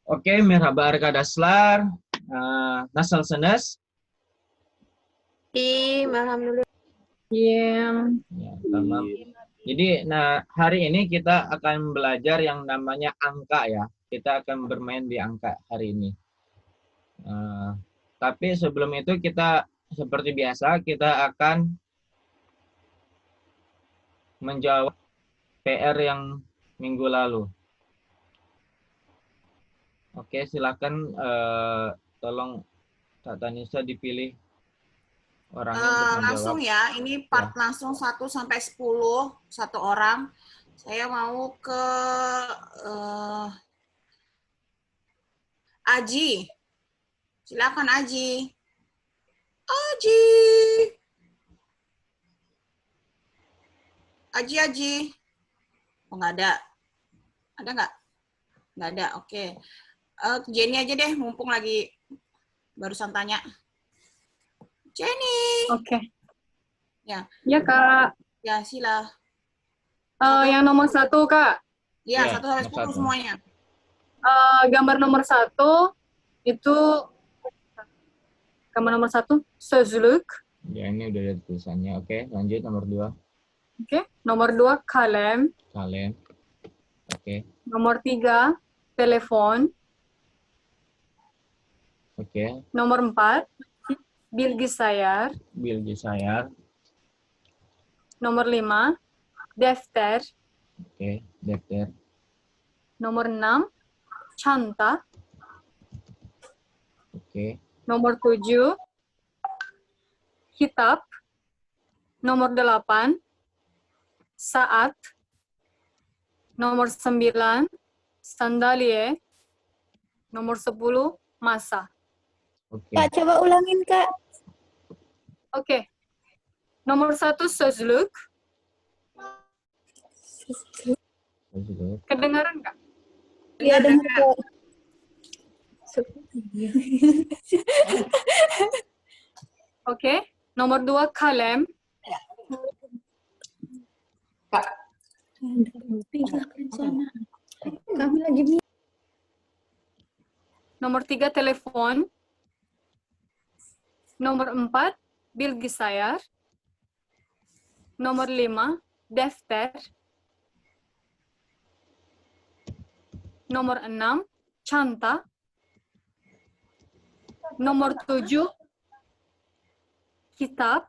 Oke, merhaba arkadaşlar. Nasılsınız? Tim, alhamdulillah. Iya. Ya, tamam. Jadi, hari ini kita akan belajar yang namanya angka ya. Kita akan bermain di angka hari ini. Eh, tapi sebelum itu kita seperti biasa kita akan menjawab PR yang minggu lalu. Oke, silakan tolong Kak Tanisa dipilih orangnya untuk menjawab. Langsung ya, ini part langsung 1 sampai 10, satu orang. Saya mau ke Aji. Silakan Aji. Aji. Aji. Oh, nggak ada. Ada nggak? Nggak ada, oke. Jenny aja deh, mumpung lagi barusan tanya. Jenny. Oke. Ya. Ya, Kak. Ya, sila. Yang nomor 1, Kak. Ya, 1 sampai 10 semuanya. Gambar nomor 1 itu gambar nomor 1 sözlük. Ya, ini udah ada tulisannya. Oke, lanjut nomor 2. Oke. Nomor 2 kalem. Kalem. Oke. Nomor 3 telepon. Oke. Nomor 4 bilgisayar. Bilgisayar. Nomor 5 defter. Oke, daftar. Nomor 6 çanta. Oke. Nomor 7 kitap. Nomor 8 saat. Nomor 9 sandalye. Nomor 10 masa. Oke. Kak, coba ulangin, Kak. Oke. Nomor 1 sözlük. Kedengaran nggak? Iya, dengar, Kak. Oke. Nomor 2 kalem. Kak. Kami lagi Nomor 3 telepon. Nomor 4 bilgisayar. Nomor 5 defter. Nomor 6 çanta. Nomor 7 kitap.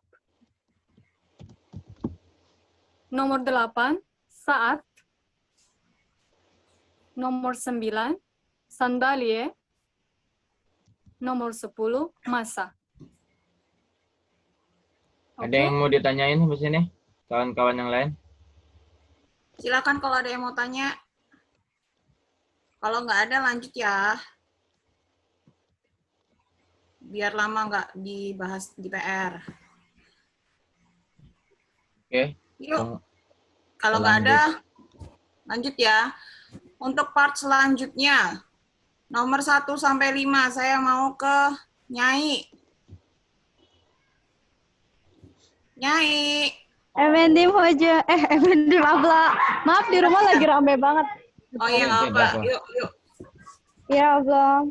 Nomor 8 saat. Nomor 9 sandalye. Nomor 10 masa. Ada yang mau ditanyain sampai sini? Kawan-kawan yang lain? Silakan kalau ada yang mau tanya. Kalau nggak ada, lanjut ya. Biar lama nggak dibahas di PR. Oke. Yuk. Kalau nggak ada, lanjut ya. Untuk part selanjutnya, nomor 1 sampai 5, saya mau ke Nyai. Nyai. Emendim Hoja, Emendim Abla. Maaf, di rumah lagi rame banget. Oh iya, nggak apa. Yuk. Ya, Abla.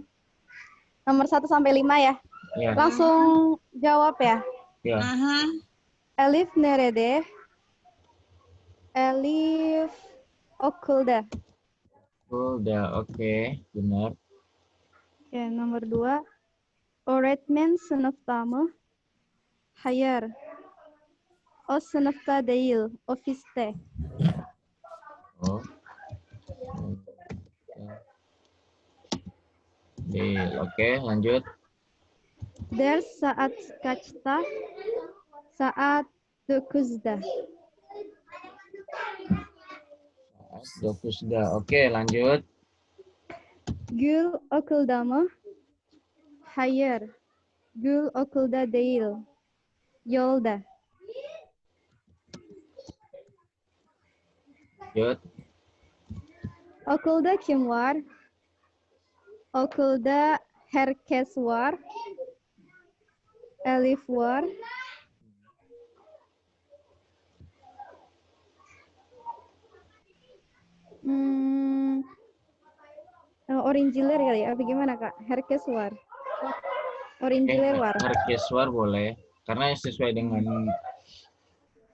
Nomor 1 sampai 5 ya. Ya. Langsung jawab ya. Ya. Elif nerede? Elif okulda. Udah, oke. Benar. Oke, nomor 2. Öğretmen sınıfta mı? Hayır. O sınıfta değil, ofiste. Oh. Oke, lanjut. Ders saat kaçta? Saat 9'da. Sudah. Oke, lanjut. Gül okulda mı? Hayır. Gül okulda değil. Yolda. Lanjut. Okulda kim var? Okulda herkes var. Elif var. Orangiler kali ya? Apa gimana Kak? Herkeswar. Orangiler war. Herkeswar boleh. Karena sesuai dengan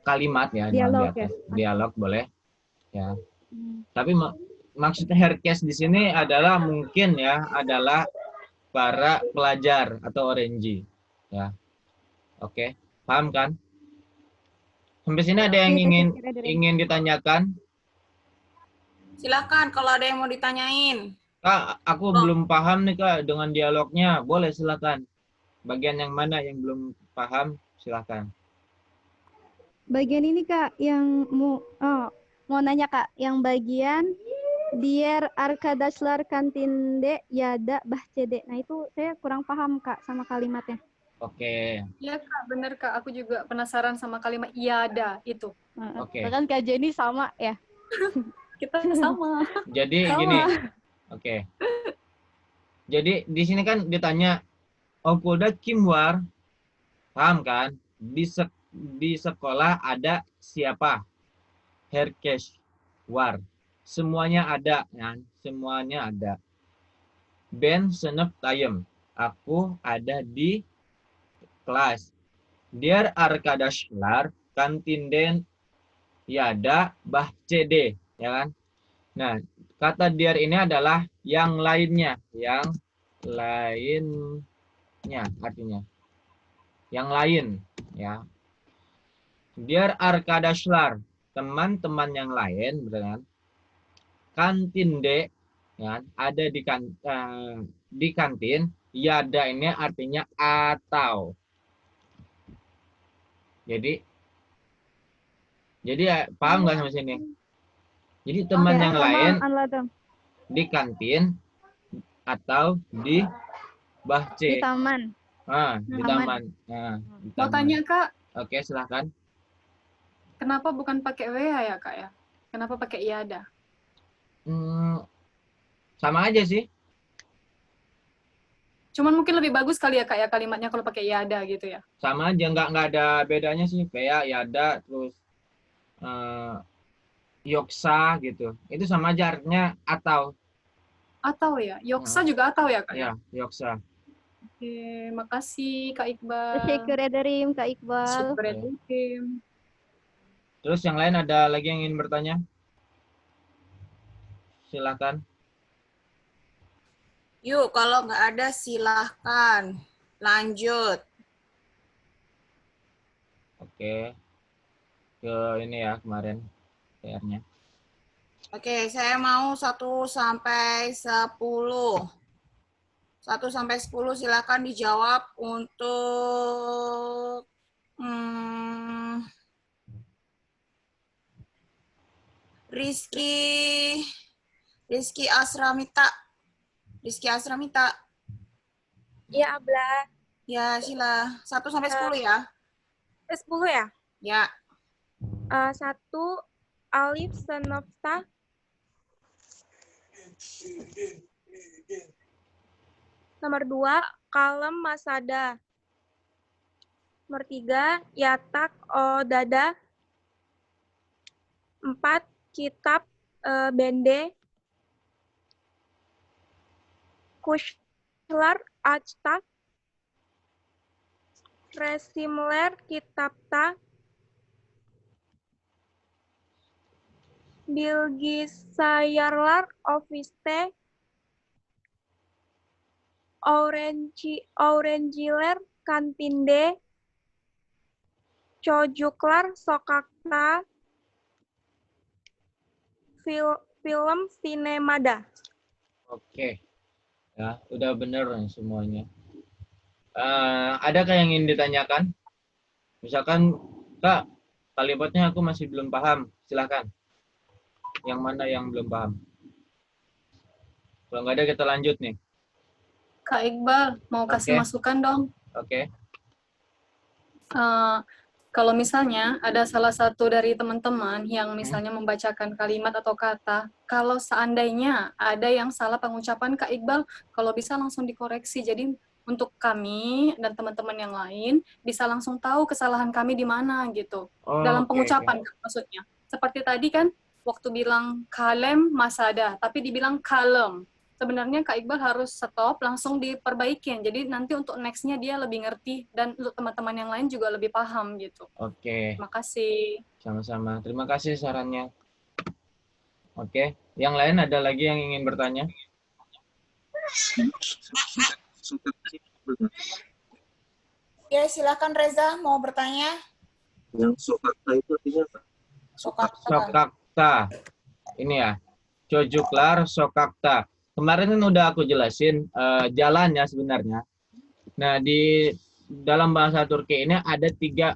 kalimat ya, di Dialog ya? atas. Dialog boleh. Ya. Hmm. Tapi maksudnya Herkes di sini adalah mungkin ya, adalah para pelajar atau orange. Ya. Oke. Paham kan? Sampai sini ada yang ingin ditanyakan? Silakan kalau ada yang mau ditanyain. Kak, aku belum paham nih Kak dengan dialognya. Boleh silakan. Bagian yang mana yang belum paham, silakan. Bagian ini Kak yang mau nanya Kak, yang bagian Dier Arkadaşlar kantinde yada bahcede. Nah itu saya kurang paham Kak sama kalimatnya. Oke. Iya Kak, bener Kak. Aku juga penasaran sama kalimat iada itu. Oke. Bahkan Kak Jenny sama ya. Kita sama. Jadi Sama. gini. Oke. Jadi di sini kan ditanya Okulda Kimwar. Paham kan? Di sekolah ada siapa? Herkes War. Semuanya ada kan? Semuanya ada. Ben senep tayem. Aku ada di kelas. Diğer arkadaşlar kantinden yada bahçede, ya kan? Nah, kata diğer ini adalah yang lainnya, artinya yang lain, ya. Diğer arkadaşlar, teman-teman yang lain, betul kan? Kantinde, ya, ada di kantin. Yada ini artinya atau. Jadi paham nggak sampai sini? Jadi teman yang lain di kantin atau di bahce. Di taman. Di taman. Di Mau taman. tanya Kak, Oke, silahkan. kenapa bukan pakai WH ya Kak ya? Kenapa pakai iada? Sama aja sih. Cuman mungkin lebih bagus kali ya Kak ya kalimatnya kalau pakai iada gitu ya. Sama aja, nggak ada bedanya sih. Kayak yada terus yoksa gitu. Itu sama aja artinya atau. Atau ya, yoksa juga atau ya Kak ya? Ya, yoksa. Oke, makasih Kak Iqbal. Teşekkür ederim Kak Iqbal. Syukur ederim. Terus yang lain ada lagi yang ingin bertanya? Silakan. Yuk, kalau nggak ada silahkan. Lanjut. Oke. Ke ini ya kemarin PR-nya. Oke, saya mau 1 sampai 10. 1 sampai 10 silakan dijawab untuk Rizky Asramita. Rizky Asramita. Iya, Abla. Ya, sila. 1 sampai 10 ya. 10 ya? Ya. 1, Alif Senopta. Nomor 2, Kalem Masada. Nomor 3, Yatak Odada. 4, Kitab Bende. Kushlar Ajtak. Resimler Kitabta. Bilgisayarlar Ofiste. Orangiler Kantinde. Çocuklar Sokakta. Film Sinemada. Oke. Ya, udah bener nih semuanya. Adakah yang ingin ditanyakan? Misalkan, Kak, kalimatnya aku masih belum paham. Silahkan. Yang mana yang belum paham? Kalau nggak ada, kita lanjut nih. Kak Iqbal, mau kasih Oke. masukan dong. Oke. Kalau misalnya ada salah satu dari teman-teman yang misalnya membacakan kalimat atau kata, kalau seandainya ada yang salah pengucapan Kak Iqbal, kalau bisa langsung dikoreksi. Jadi untuk kami dan teman-teman yang lain bisa langsung tahu kesalahan kami di mana gitu. Dalam Oke, pengucapan maksudnya. Seperti tadi kan waktu bilang kalem masada, tapi dibilang kalem. sebenarnya Kak Iqbal harus stop, langsung diperbaikin. Jadi nanti untuk next-nya dia lebih ngerti, dan untuk teman-teman yang lain juga lebih paham gitu. Oke, Terima kasih. sama-sama. Terima kasih sarannya. Oke, yang lain ada lagi yang ingin bertanya? Ya, silakan Reza mau bertanya. Yang sokakta itu artinya apa? Sokakta. Sokakta. Ini ya. Çocuklar sokakta. Kemarin kan udah aku jelasin jalannya sebenarnya. Nah, di dalam bahasa Turki ini ada tiga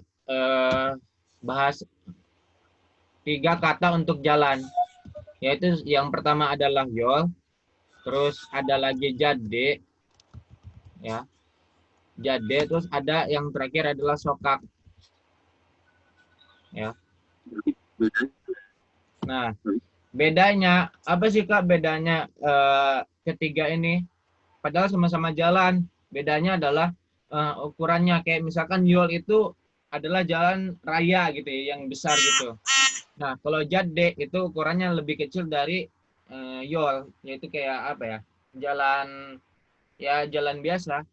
kata untuk jalan. Yaitu yang pertama adalah yol, terus ada lagi jade, ya. Jade, terus ada yang terakhir adalah sokak. Ya. Nah, bedanya apa sih Kak? Bedanya ketiga ini, padahal sama-sama jalan. Bedanya adalah ukurannya. Kayak misalkan yol itu adalah jalan raya gitu ya, yang besar gitu. Nah, kalau jade itu ukurannya lebih kecil dari yol, yaitu kayak apa ya? Jalan biasa.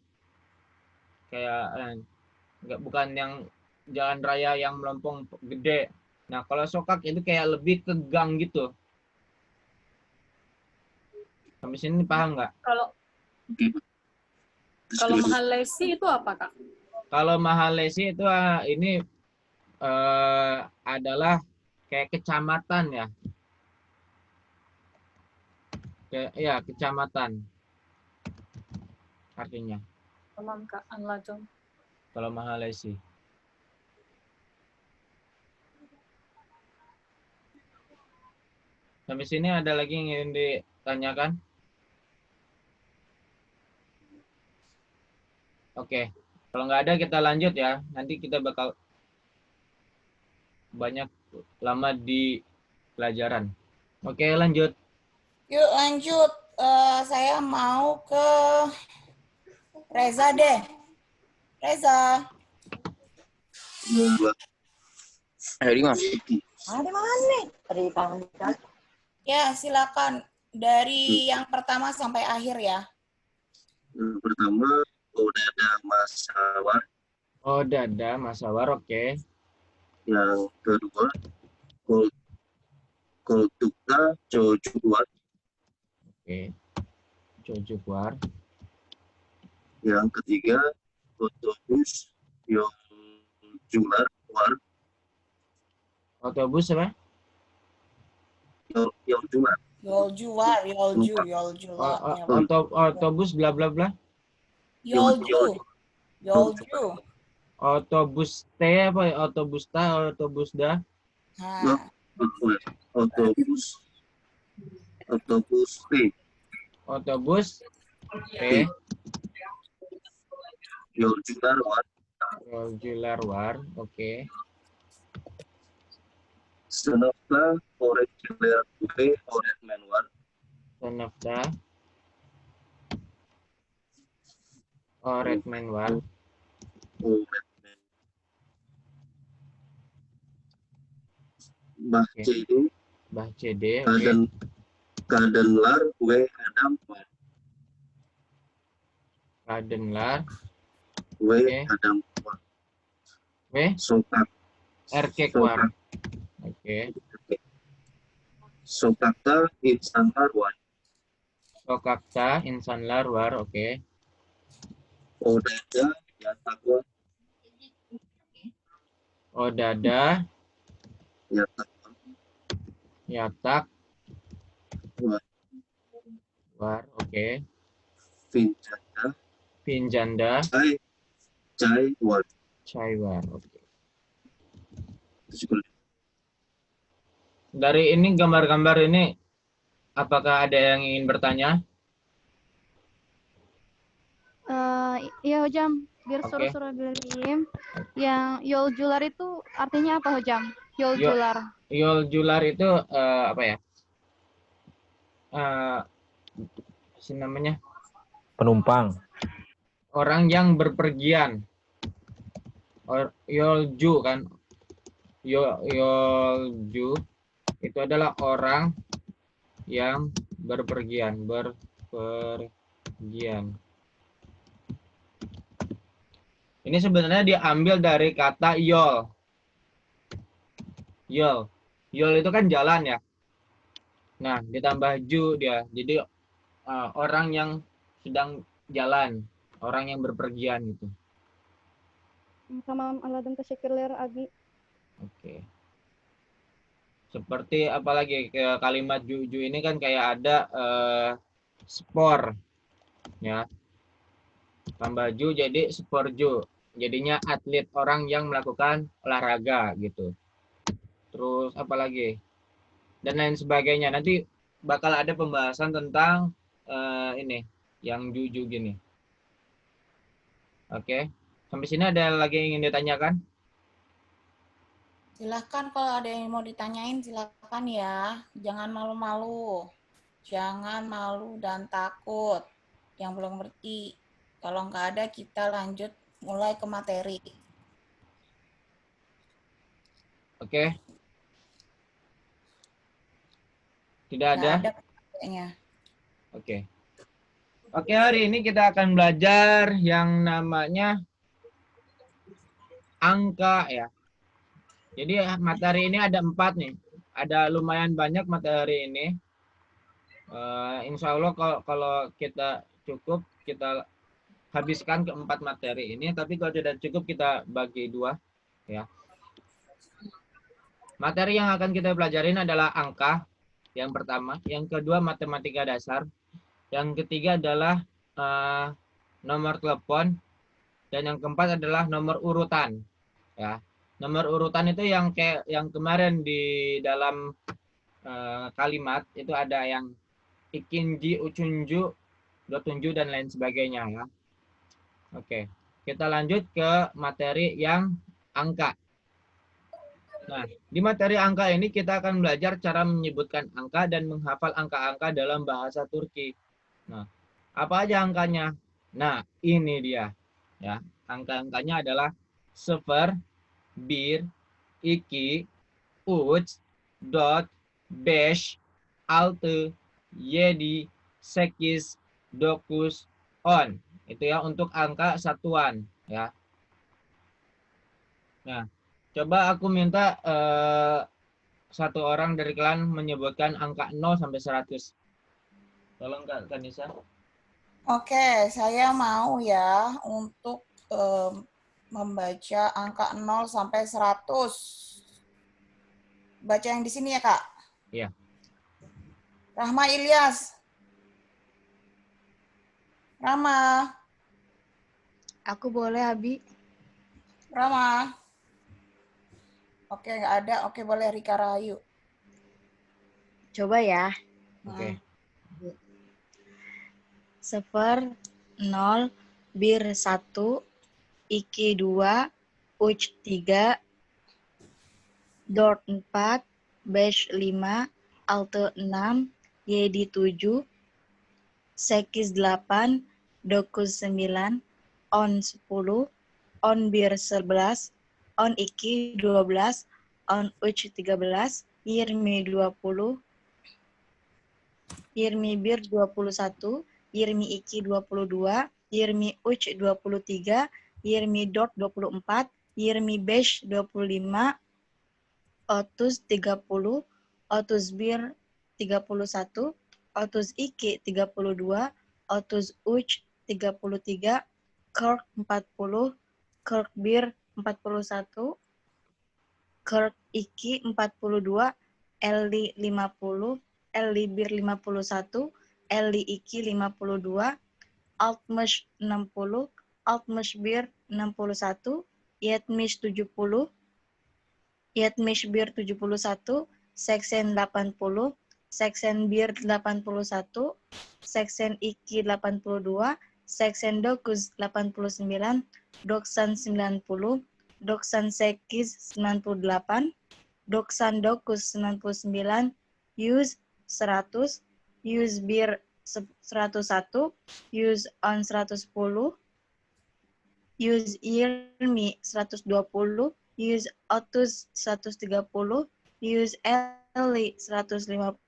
Kayak bukan yang jalan raya yang melompong gede. Nah, kalau sokak itu kayak lebih ke gang gitu. Sampai sini paham nggak? Kalau Mahallesi itu apa, Kak? Kalau Mahallesi itu ini adalah kayak kecamatan ya. Ya, kecamatan artinya. Tamam, Kak. Anladım. Kalau Mahallesi. Sampai sini ada lagi yang ingin ditanyakan? Oke. Kalau nggak ada kita lanjut ya. Nanti kita bakal banyak lama di pelajaran. Oke, lanjut. Yuk lanjut. Saya mau ke Reza deh. Reza. Hari mas. Ada mana nih? Ya, silakan. Dari yang pertama sampai akhir ya. Yang pertama, Odada Masawar. Oh, dada, masawar, oke. Yang kedua, Koltukta Cojuwar. Oke. Cojukwar. Yang ketiga, Otobus Yoljular War. Otobus apa? Yoljular. Yolju. Otobus bla bla bla. Yolju. Otobus T apa ya? Otobus ta, otobus da. Nah, Otobus P. Otobus T. Yoljular War. Yoljular war, oke. Senofta Oretjular W. Oretman War. Sonofta. Oretman war. Oretman. Bah Oke. CD. Bah CD, oke. Kadenlar W. Adam War. Kadenlar, W. Oke. Adam War. W. Sokak. Erkek war. Oke. Sokakta Insanlar War. Sokakta, insanlar war, oke. Odada Yatakwa. Odada, Yatakwa. yatak, War. war, oke. Finjanda. Pinjanda, Jai War. chai war, oke. Itu juga. Dari ini gambar-gambar ini, apakah ada yang ingin bertanya? Iya hojam, biar Oke. suruh-suruh bilim. Yang yoljular itu artinya apa hojam? Yoljular. Yoljular itu apa ya? Namanya Penumpang. orang yang berpergian. Yolju kan? Yolju itu adalah orang yang berpergian, bepergian. Ini sebenarnya diambil dari kata yol. Yol. Yol itu kan jalan ya. Nah, ditambah ju dia. Jadi orang yang sedang jalan, orang yang berpergian gitu. Tamam anladım. Teşekkürler abi. Oke. Seperti apalagi ke kalimat ju ini kan kayak ada spor ya. Tambah ju jadi sporju. Jadinya atlet, orang yang melakukan olahraga gitu. Terus apalagi? Dan lain sebagainya. Nanti bakal ada pembahasan tentang ini yang ju gini. Oke. Sampai sini ada lagi yang ingin ditanyakan? Silahkan kalau ada yang mau ditanyain, silahkan ya. Jangan malu-malu. Jangan malu dan takut. Yang belum ngerti. Kalau nggak ada, kita lanjut mulai ke materi. Oke. Tidak Nggak ada? ada kayaknya. Oke. Oke, hari ini kita akan belajar yang namanya angka ya. Jadi materi ini ada 4 nih. Ada lumayan banyak materi ini. Insya Allah kalau kita cukup, kita habiskan ke 4 materi ini. Tapi kalau tidak cukup, kita bagi 2 ya. Materi yang akan kita pelajarin adalah angka yang pertama. Yang kedua matematika dasar. Yang ketiga adalah nomor telepon. Dan yang keempat adalah nomor urutan ya. Nomor urutan itu yang kayak yang kemarin di dalam kalimat itu ada yang ikinji, ucunju, dotunju dan lain sebagainya ya. Oke, kita lanjut ke materi yang angka. Nah, di materi angka ini kita akan belajar cara menyebutkan angka dan menghafal angka-angka dalam bahasa Turki. Nah, apa aja angkanya? Nah, ini dia ya. Angka-angkanya adalah 0, 1, 2, 3, 4, 5, 6, 7, 8, 9, 10. Itu ya untuk angka satuan ya. Nah, coba aku minta satu orang dari kalian menyebutkan angka 0 sampai 100. Tolong Kak Kanisa. Oke, saya mau ya untuk membaca angka 0 sampai 100. Baca yang di sini ya, Kak? Iya. Rahma Ilyas. Rama. Aku boleh, Abi. Rama. Oke, nggak ada. Oke, boleh Rika Rahayu. Coba ya. Oke. 0, 0, bir 1, iki 2, uj 3, dort 4, besh 5, alte 6, yedi 7, sekis 8, dokus 9, on 10, on bir 11, on iki 12, on uj 13, yirmi 20, yirmi bir 21, yirmi iki 22, yirmi uj 23, yirmi dot 24, yirmi besh 25, otus 30, otus bir 31, otus iki 32, otus uj 33, kirk 40, kirk bir 41, kirk iki 42, eli 50, eli bir 51, eli iki 52, altmış 60, altmış bir 61, yetmiş 70, yetmiş bir 71, 80 80, 81 81, 82 82, 89 89, 90 90, 98 98, 99 99, 100 100, 101 101, use on 110, use yirmi 120, use otus 130, use eli 150,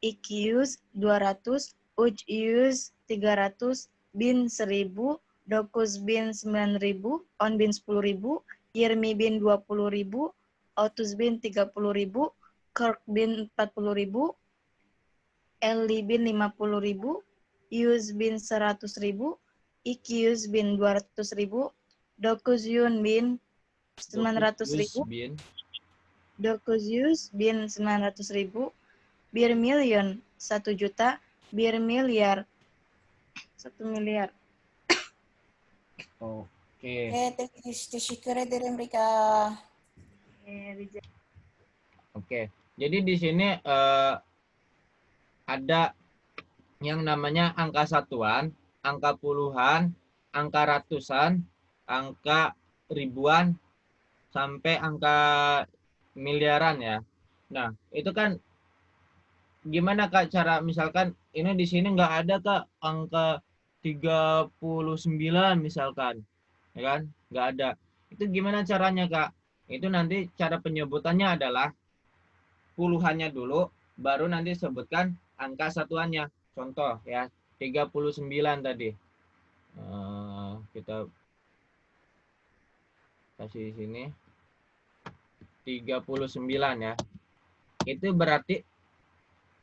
iki use 200, Uj Yus 300, Bin 1000, Dokus Bin 9.000, On Bin 10.000, Yirmi Bin 20.000, Otus Bin 30.000, Kirk Bin 40.000, Eli Bin 50.000, Yus Bin 100.000, Ikius Bin 200.000, Dokus Yun Bin 900.000, bin Dokus Yus Bin 900.000, Bir Million 1 juta, Bir Miliar 1 miliar. Oke. teşekkür ederim Rika. Oke. Jadi di sini ada yang namanya angka satuan, angka puluhan, angka ratusan, angka ribuan, sampai angka miliaran ya. Nah, itu kan gimana Kak cara misalkan ini di sini nggak ada Kak angka 39 misalkan. Ya kan? Nggak ada. Itu gimana caranya Kak? Itu nanti cara penyebutannya adalah puluhannya dulu, baru nanti sebutkan angka satuannya. Contoh ya, 39 tadi. Kita kasih di sini. 39 ya. Itu berarti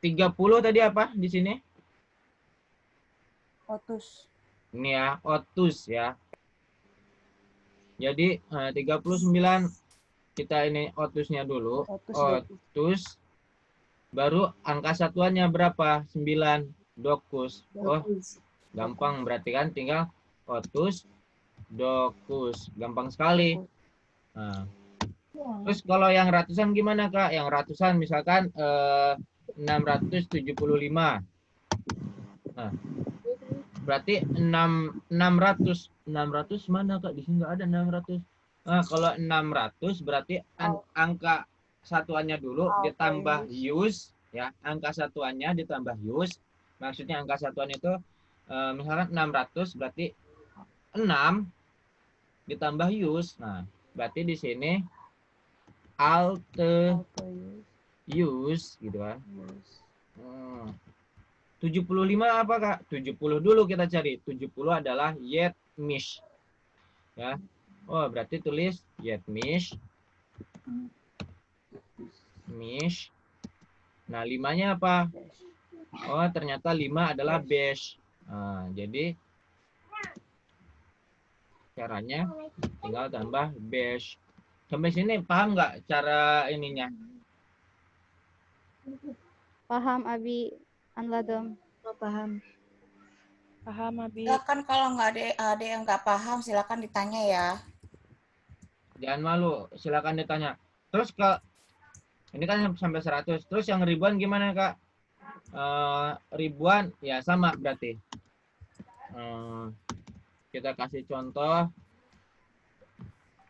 30 tadi apa di sini? Otus. Ini ya, otus ya. Jadi 39 kita ini otusnya dulu. Otus. Baru angka satuannya berapa? 9. Dokus. Oh, gampang berarti kan tinggal otus, dokus. Gampang sekali. Nah. Terus kalau yang ratusan gimana Kak? Yang ratusan misalkan 675. Nah, berarti 600 mana Kak? Di sini nggak ada 600. Nah, kalau 600 berarti angka satuannya dulu ditambah use ya. Angka satuannya ditambah use. Maksudnya angka satuan itu misalkan 600 berarti 6 ditambah use. Nah, berarti di sini alte use gitu kan. 75 apa Kak? 70 dulu kita cari. 70 adalah yetmiş. Ya. Oh, berarti tulis yetmiş. Mish. Nah, 5-nya apa? Oh, ternyata 5 adalah besh. Nah, jadi caranya tinggal tambah besh. Sampai sini paham nggak cara ininya? Paham Abi Anladom. Oh, paham. Paham, Abi. Silakan kalau nggak ada yang nggak paham, silakan ditanya ya. Jangan malu, silakan ditanya. Terus Kak, ini kan sampai 100. Terus yang ribuan gimana Kak? Ribuan ya sama berarti. Kita kasih contoh.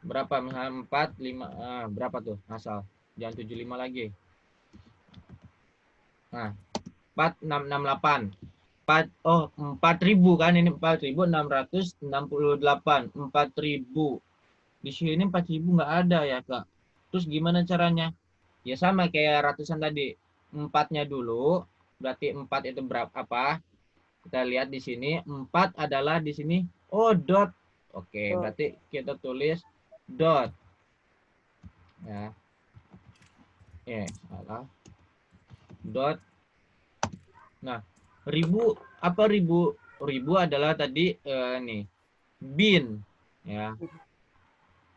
Berapa? Misalnya 4, 5, berapa tuh? Asal. Jangan 75 lagi. Nah, 4, 6, 68. 4.000 kan ini 4.668. 4.000. Di sini 4.000 nggak ada ya Kak. Terus gimana caranya? Ya sama kayak ratusan tadi. 4-nya dulu. Berarti 4 itu berapa apa? Kita lihat di sini. 4 adalah di sini. Oh, dot. Oke, berarti kita tulis dot. Ya. Salah. Dot. Nah, ribu apa ribu? Ribu adalah tadi nih. Bin. Ya.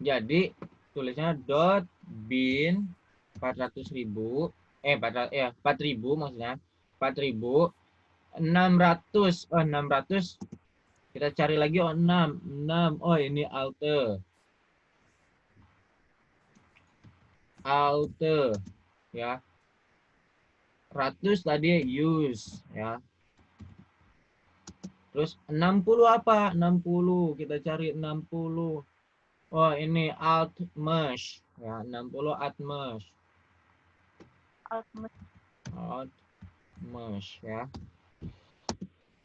Jadi tulisnya dot bin 400.000 4.000 maksudnya 4.000 600 600 kita cari lagi 6 ini alte ya 100 tadi use ya terus 60 apa 60 kita cari 60. Oh, ini altmesh ya, 60 altmesh. Altmesh ya.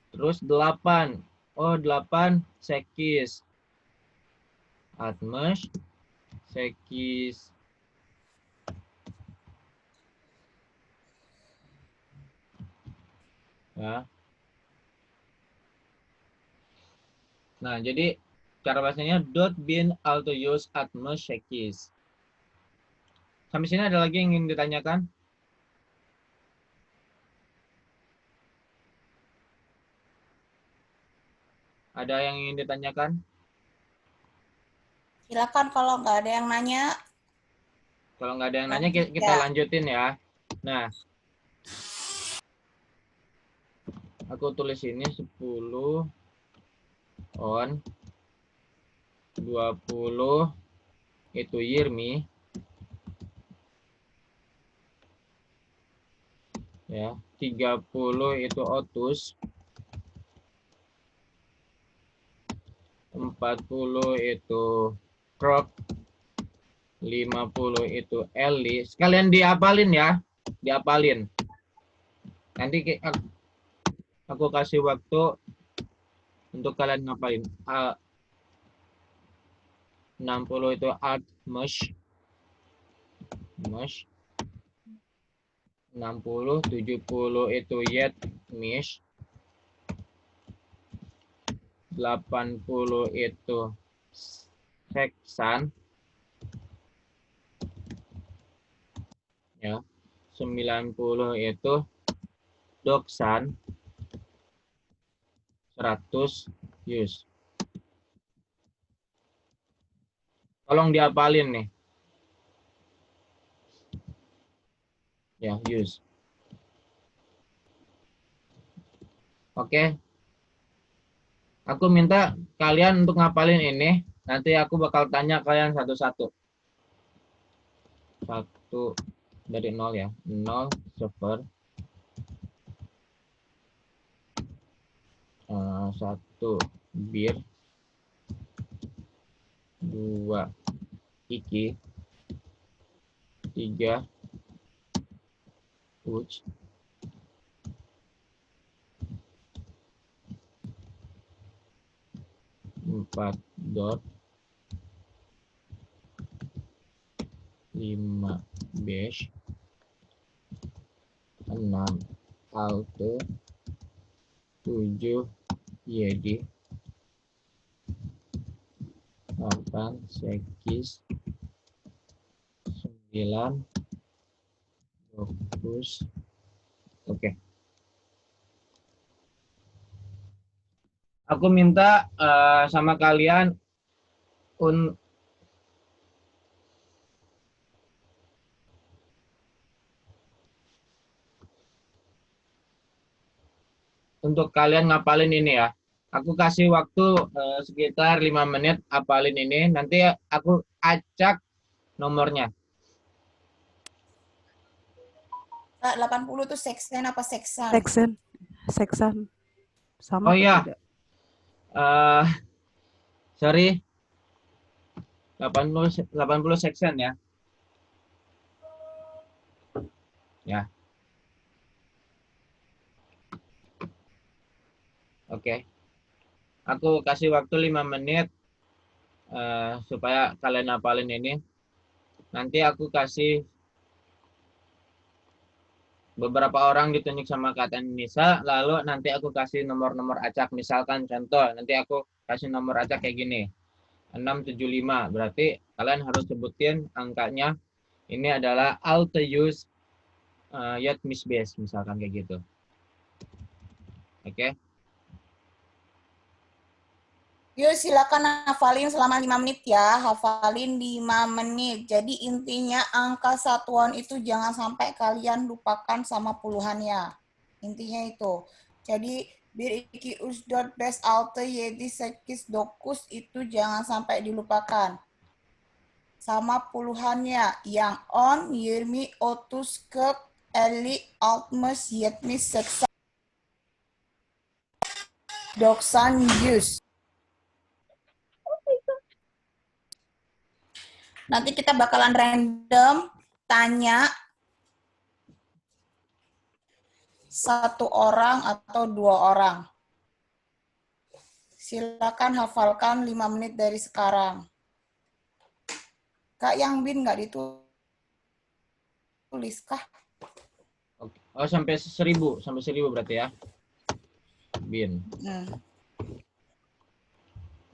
Terus 8. Oh, 8 sekis. Altmesh sekis. Ya. Nah, jadi cara bahasanya dot bin altayus atme shekis. Sampai sini ada lagi yang ingin ditanyakan? Ada yang ingin ditanyakan? Silakan kalau nggak ada yang nanya. Kalau nggak ada yang nanya, Lanjut kita ya. lanjutin ya. Nah, aku tulis ini 10 on 20 itu Yirmi. Ya, 30 itu Otus. 40 itu Krok. 50 itu Eli. Sekalian diapalin ya. Diapalin. Nanti aku kasih waktu untuk kalian ngapalin. 60 itu Art Mesh. 60, 70 itu Yet Mish. 80 itu Seksan. Ya. 90 itu Doksan. 100 Yus. Tolong diapalin nih. Ya, Yus. Oke. Aku minta kalian untuk ngapalin ini. Nanti aku bakal tanya kalian satu-satu. 1 dari 0 ya. 0 server. 1 bir. 2 iki. 3 uj. 4 dot. 5 bash. 6 auto. 7 yedi. 8 sekis. 9 fokus. Oke. Aku minta sama kalian untuk kalian ngapalin ini ya. Aku kasih waktu sekitar 5 menit apalin ini. Nanti aku acak nomornya. Kak, 80 itu seksen apa seksan? Seksan. Sama Oh atau iya. tidak? Sorry. 80 seksen ya. Ya. Oke. Aku kasih waktu 5 menit supaya kalian hafalin ini. Nanti aku kasih beberapa orang ditunjuk sama Kak Nisa, lalu nanti aku kasih nomor-nomor acak. Misalkan contoh, nanti aku kasih nomor acak kayak gini. 675, berarti kalian harus sebutin angkanya. Ini adalah Altayus Yat Misbase, misalkan kayak gitu. Oke. Yuk silakan hafalin selama 5 menit ya. Hafalin 5 menit. Jadi intinya angka satuan itu jangan sampai kalian lupakan sama puluhannya. Intinya itu. Jadi bir iki usdot bes alte yedi sekis dokus itu jangan sampai dilupakan. Sama puluhannya. Yang on, yirmi, otus, kek, eli, altmes, yetmis, seksan, doksan, yus. Nanti kita bakalan random tanya satu orang atau 2 orang. Silakan hafalkan 5 menit dari sekarang. Kak Yang Bin nggak ditulis kah? Oh, sampai 1000 berarti ya. Bin.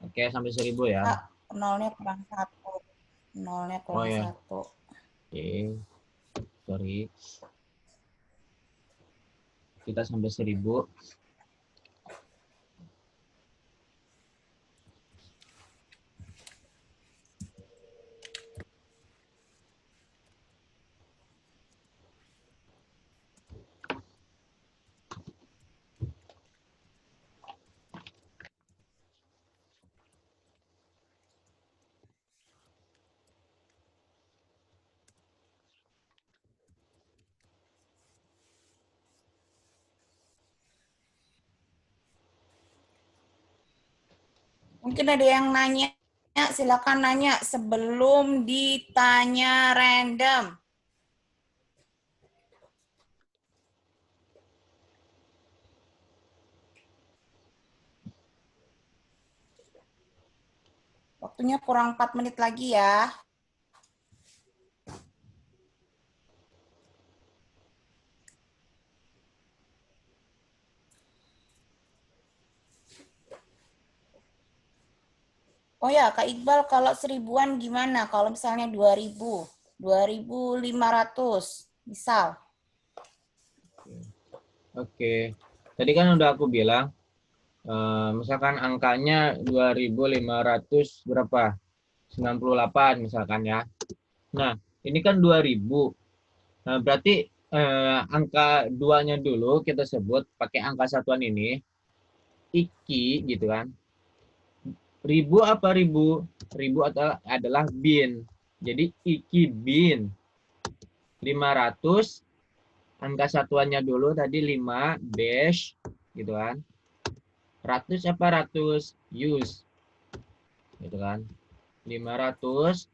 Oke, sampai 1000 ya. Kak, nolnya kurang 1. Nolnya Oh kurang ya. 1. Oke. Sorry. Kita sampai 1000. Mungkin ada yang nanya, silakan nanya sebelum ditanya random. Waktunya kurang 4 menit lagi ya. Oh ya, Kak Iqbal, kalau 1000-an gimana? Kalau misalnya 2000, 2500, misal. Oke. Tadi kan udah aku bilang, misalkan angkanya 2500 berapa? 98 misalkan ya. Nah, ini kan 2000. Nah, berarti angka duanya dulu kita sebut pakai angka satuan ini. Iki gitu kan. Ribu apa ribu? Ribu adalah bin. Jadi iki bin. 500 angka satuannya dulu tadi 5 dash gitu kan. Ratus apa ratus? Use gitu kan. 598.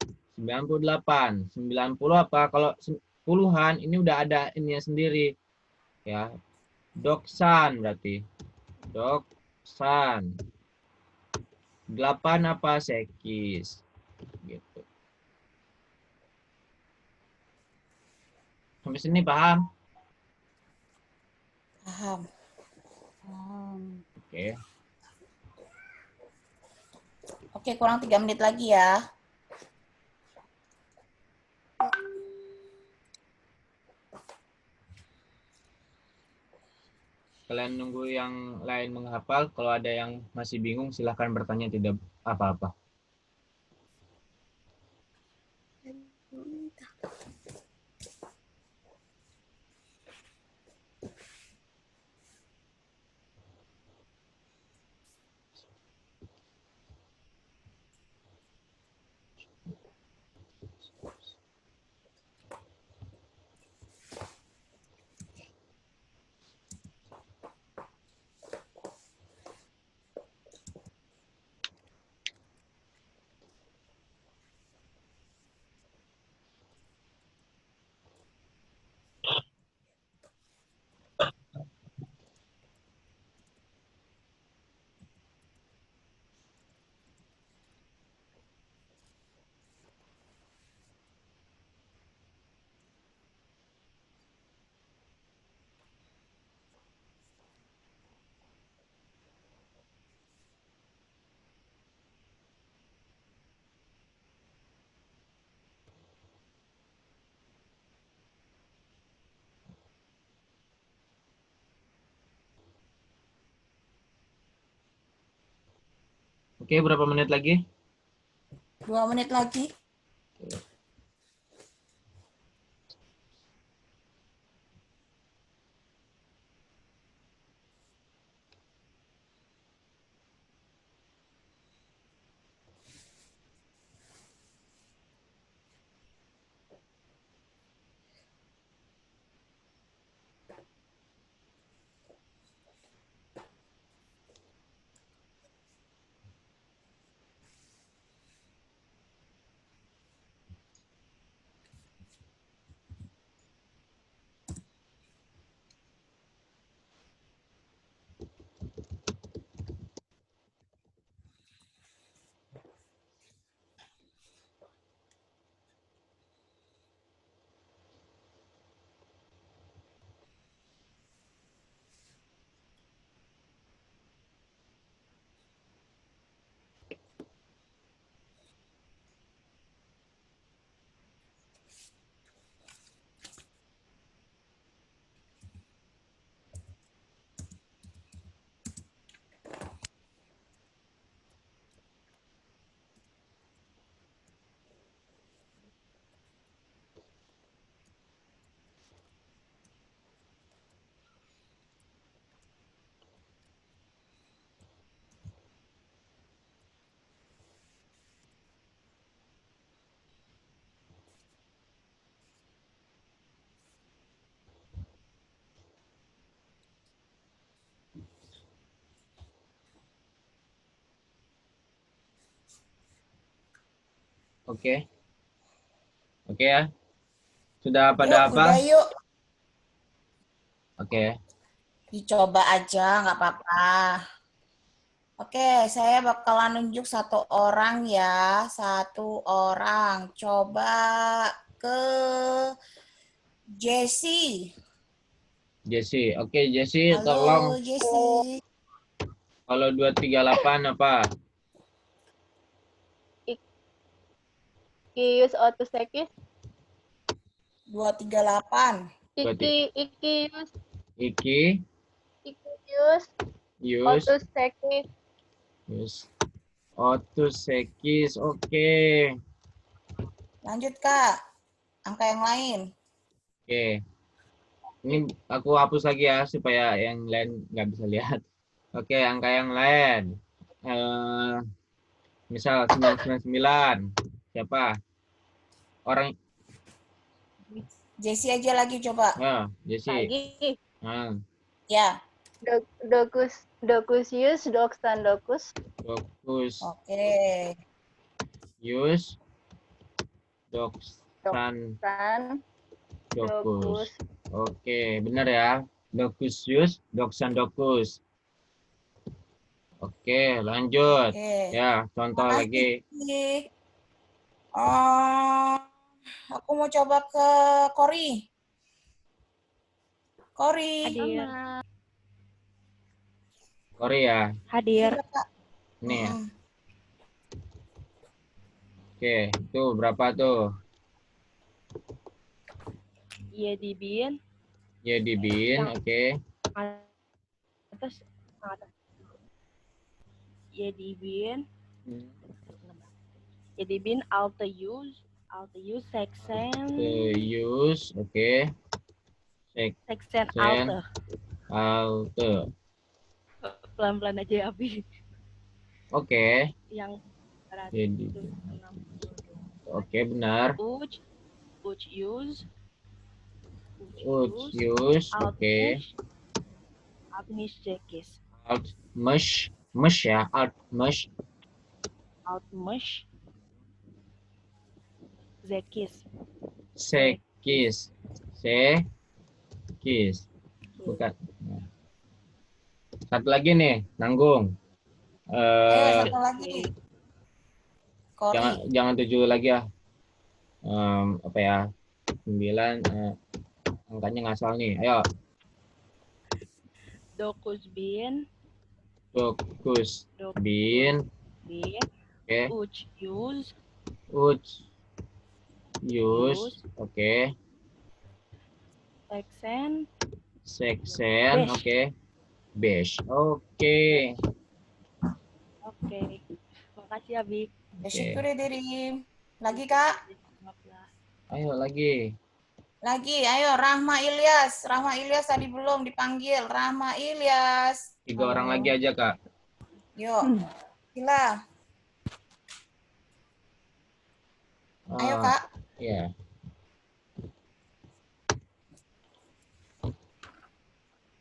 90 apa? Kalau puluhan ini udah ada ininya sendiri ya. Doksan berarti. Doksan. 8 apa? Sekis. Gitu. Sampai sini paham? Paham. Oke. Oke, kurang 3 menit lagi ya. Kalian nunggu yang lain menghafal. Kalau ada yang masih bingung, silahkan bertanya, tidak apa-apa. Oke, berapa menit lagi? 2 menit lagi. Oke. Oke ya. Sudah Yuk, pada udah apa? yuk. Oke. Dicoba aja, nggak apa-apa. Oke, saya bakalan nunjuk satu orang ya. Satu orang. Coba ke Jessie. Jessie. Oke, Jessie, tolong Halo, Jessie. kalau 238 apa? Ikius otosekis. 238. Ikius. Iki, Ikius Yus, otosekis. Yus. Otosekis. Oke. Lanjut, Kak. Angka yang lain. Oke. Ini aku hapus lagi ya supaya yang lain nggak bisa lihat. Oke, angka yang lain. Misal 999. Siapa? Orang. Jessie aja lagi coba. Ya, Jessie. Lagi. Ya. Dokusius, doksan dokus. Dokus. Oke. Yus. Doksan. Doksan. Dokus. Oke, benar ya. Dokus Yus, doksan dokus. Oke, lanjut. Oke. Ya, contoh lagi. Aku mau coba ke Kori. Kori. Hadir. Korea. Hadir. Iya, Kak. Nih ya. Oke, itu berapa tuh? Yedibin. Yedibin, oke. Atas. Yedibin. Yedibin Alteus seksen. Use, oke. Seksen Sen. Alte. Pelan-pelan aja ya, Abi. Oke. Yang Jadi. Oke, benar. Uch use. Oke. Agnis Jekis. Alt mush ya, alt mush. Zekis. Sekis. Bukan. Satu lagi nih, nanggung. Ayo, satu lagi. Kori. Jangan 7 lagi ya. Apa ya? 9 angkanya ngasal nih. Ayo. Dokus bin. Oke. Uch use. Oke. Seksen. Oke. Besh. Oke. Makasih, Abi. Syukur diri. Lagi, Kak. Ayo lagi. Ayo Rahma Ilyas. Rahma Ilyas tadi belum dipanggil. Rahma Ilyas. 3 orang lagi aja, Kak. Yuk. Gila. Ayo, Kak. Iya.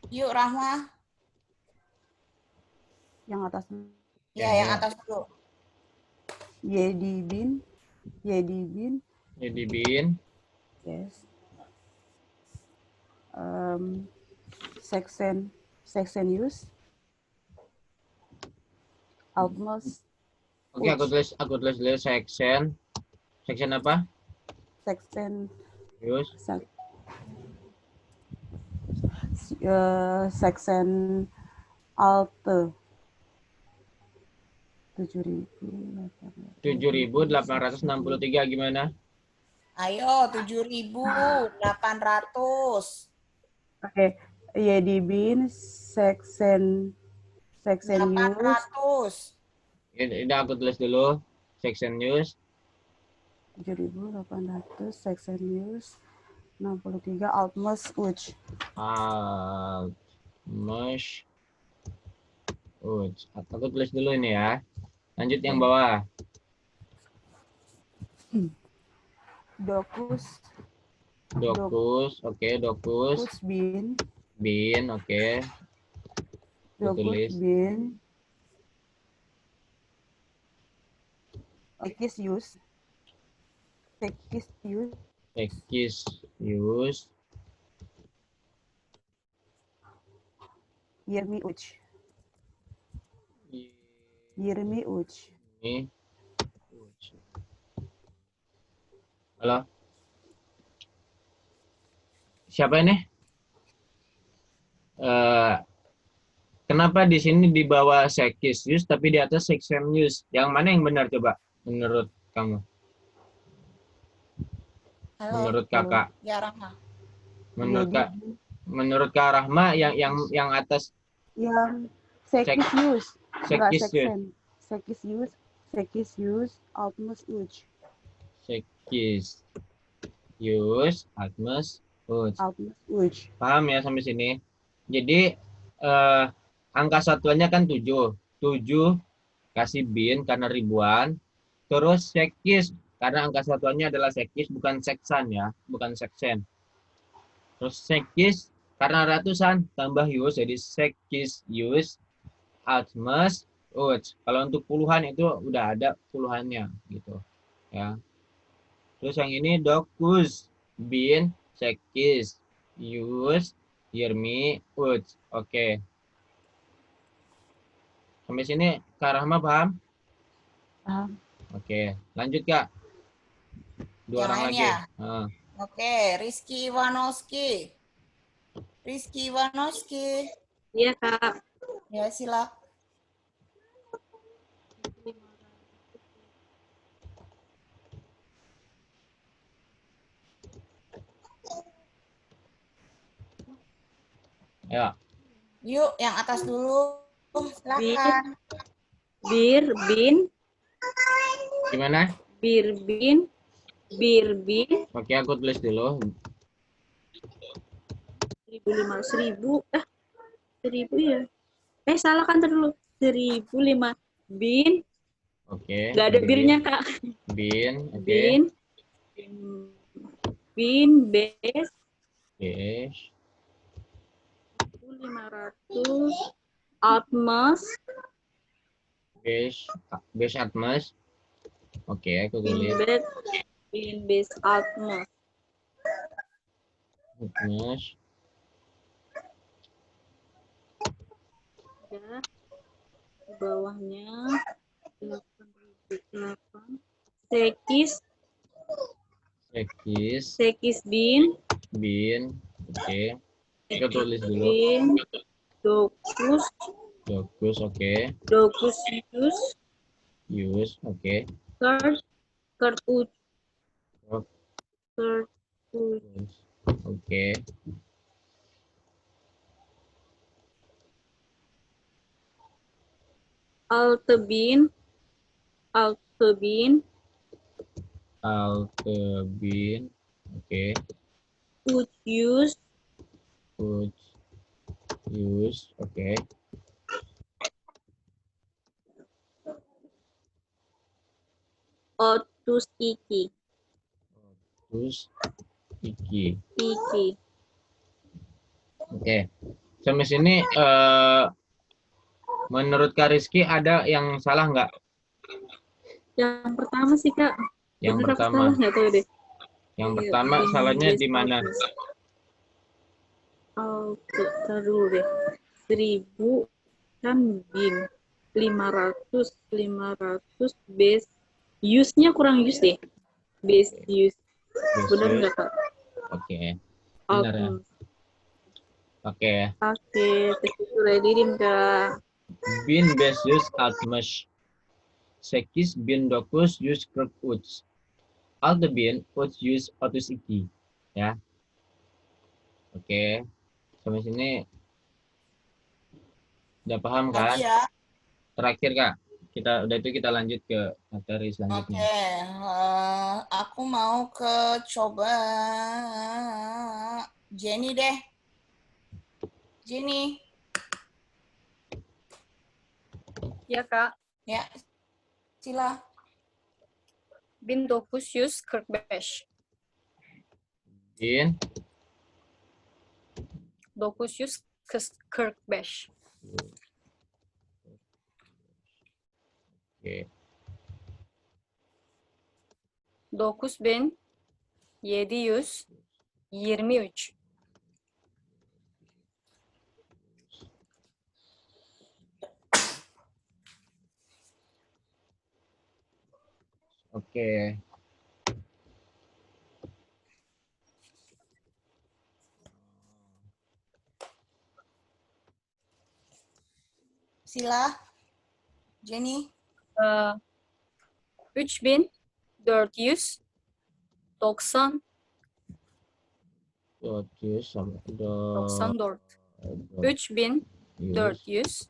Yuk, Rahma. Yang atas. Ya, yang atas dulu. Yedibin. Yes. Seksenius. Almost. Oke, aku tulis dulu section. Section apa? Yus. Seksen Alte. 7.863 gimana? Ayo, 7.800. Oke, Yedibin seksen news. 800. Ini aku tulis dulu. Section news. 7.800 seksen news 63 Altmus Uch. Altmus Uch. Aku tulis dulu ini ya. Lanjut yang bawah. Dokus, oke, dokus. bin, oke. dokus bin, ekis use, Sekis Yus. Sekis Yus. Yirmi Uch. Yirmi Uch. Ini. Halo. Siapa ini? Kenapa di sini di bawah Sekis Yus tapi di atas Seksem Yus? Yang mana yang benar coba menurut kamu? Halo, Menurut kakak? ya Rahma. Menurut kak? Menurut Kak Rahma yang atas Yang Sekis Yus. Enggak Sekis Yus. Seksem. Sekis Yus. Sekis Yus. Altmus Uch. Sekis Yus Atmas Uch. Altmus Uch. Paham ya sampai sini? Jadi angka satuannya kan 7. 7 kasih bin karena ribuan. Terus sekis karena angka satuannya adalah sekis bukan seksan ya, bukan seksen. Terus sekis karena ratusan tambah yus jadi sekis yus atmas uch. Kalau untuk puluhan itu udah ada puluhannya gitu ya. Terus yang ini dokus bin sekis yus yirmi uch. Oke. Sampai sini Kak Rahma paham? Paham. Oke, lanjut Kak. Dua Yang orang lain lagi. ya? Nah, Oke, Rizky Iwanowski. Rizky Iwanowski. Iya, Kak. Ya, silakan. ya. Yuk, yang atas dulu. Silakan. Bir, bin, Gimana? bir, bin, Oke, aku tulis dulu. 1.500, 1.000 ya. Salah kan dulu. 1.005 bin. Oke. Nggak ada birnya, Kak. Bin, oke. Bin, base, Oke. 1.500, atmos, Base atmas. Oke, aku tulis. bin, base, atmos. Atmas. Ya, di bawahnya 8.008. Sekis bin, oke. Aku tulis dulu. bin, dokus, oke. dokus Use, oke. kert uch, Oke. altebin, oke. uch use, oke. otus iki. Terus iki. Oke. Oke. Sampai sini menurut Kak Rizky ada yang salah nggak? Yang pertama sih, Kak. Yang Bener pertama. salah nggak tahu deh. Yang pertama salahnya di mana? Tar dulu deh. 1.000 kan bin. 500 base. Use-nya kurang use deh. Base use. Bener nggak, Kak? Oke. Benar ya. Oke. Oke, terus dirim, Kak. Bin base use atmas. Sekis bin dokus use kruk uch. Alte bin uch use otus iki. Ya. Oke. Sampai sini udah paham kan? Lagi ya. Terakhir Kak. Kita lanjut ke materi selanjutnya. Oke, aku mau coba Jenny deh. Jenny. Ya, Kak. Ya, sila. Bin dokus yus kirkbesh. Bin Dokus yus kirkbesh. Oke. 9723. Oke. Sila, Jenny. 3490. 94. 3400.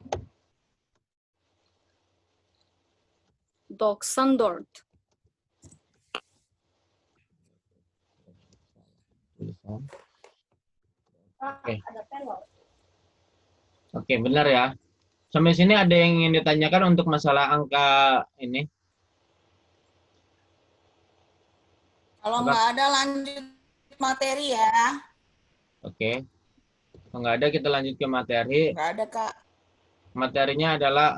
94. Tulisan. Oke. Oke, benar ya. Sampai sini ada yang ingin ditanyakan untuk masalah angka ini? Kalau Apa? nggak ada lanjut materi ya. Oke. Kalau nggak ada kita lanjut ke materi. Nggak ada, Kak. Materinya adalah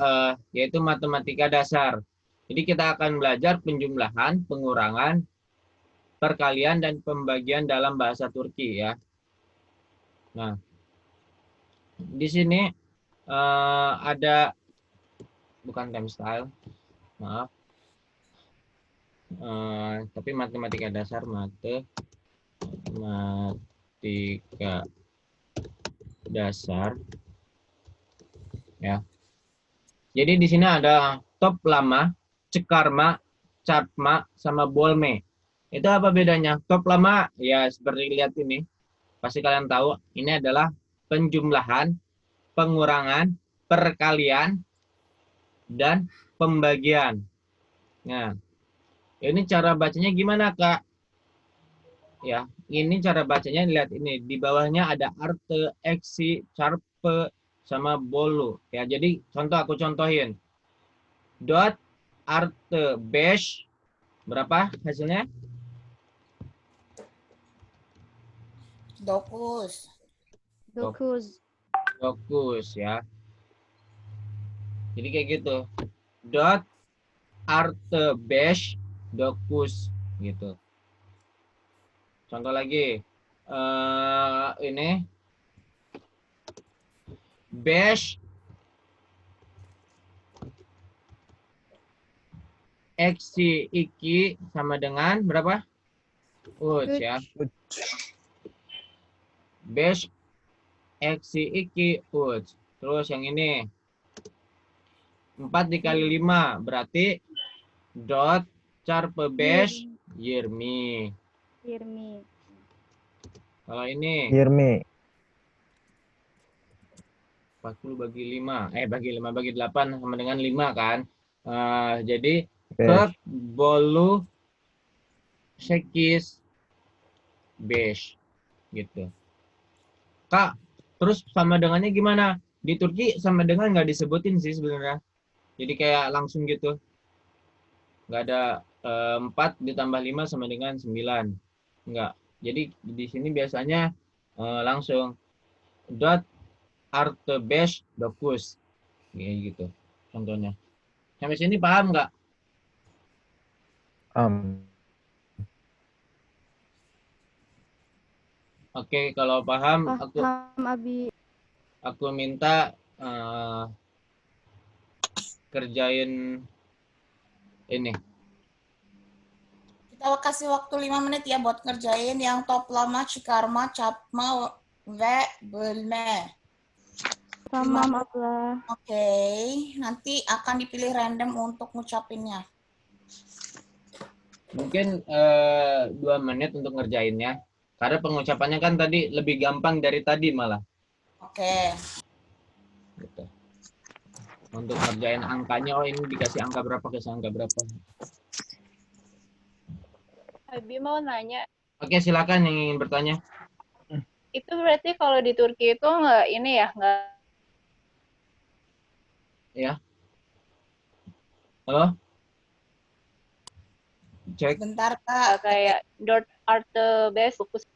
yaitu matematika dasar. Jadi kita akan belajar penjumlahan, pengurangan, perkalian, dan pembagian dalam bahasa Turki ya. Nah, di sini ada, bukan time style, maaf. Tapi matematika dasar, matematika dasar. Ya. Jadi di sini ada toplama, cekarma, capma, sama bolme. Itu apa bedanya? Toplama ya seperti lihat ini. Pasti kalian tahu ini adalah penjumlahan, pengurangan, perkalian, dan pembagian. Nah, ini cara bacanya gimana, Kak? Ya, ini cara bacanya, lihat ini. Di bawahnya ada arte, eksi, carpe, sama bolu. Ya, jadi aku contohin. Dot, arte, besh. Berapa hasilnya? Dokus. Dokuz. Ya. Jadi kayak gitu. Dot, arte, besh, dokus. Gitu. Contoh lagi. Ini. Besh, eksi, iki, sama dengan berapa? Uj ya. Besh, eksi, iki, uj. Terus yang ini. 4 dikali 5 berarti dot carpe besh yirmi. Kalau ini Yirmi. 40 bagi 5. Bagi 8 sama dengan 5 kan. Jadi Oke. tek bolu sekis besh gitu. Kak, terus sama dengannya gimana? Di Turki sama dengan nggak disebutin sih sebenarnya. Jadi kayak langsung gitu. Nggak ada 4 ditambah 5 sama dengan 9. Nggak. Jadi di sini biasanya langsung dot arte besh dokus. Kayak gitu contohnya. Sampai sini paham nggak? Oke, kalau paham, aku minta kerjain ini. Kita kasih waktu 5 menit ya buat kerjain yang toplama, çıkarma, çarpma, ve bölme. Tamam abla. Oke, nanti akan dipilih random untuk ngucapinnya. Mungkin 2 menit untuk ngerjainnya. Karena pengucapannya kan tadi lebih gampang dari tadi malah. Oke. Gitu. Untuk ngerjain angkanya, oh ini dikasih angka berapa, kasih angka berapa. Abi mau nanya, Oke, silakan yang ingin bertanya. itu berarti kalau di Turki itu nggak ini ya, nggak Ya. Halo? Cek. Bentar, Kak. kayak dot arte best fokus.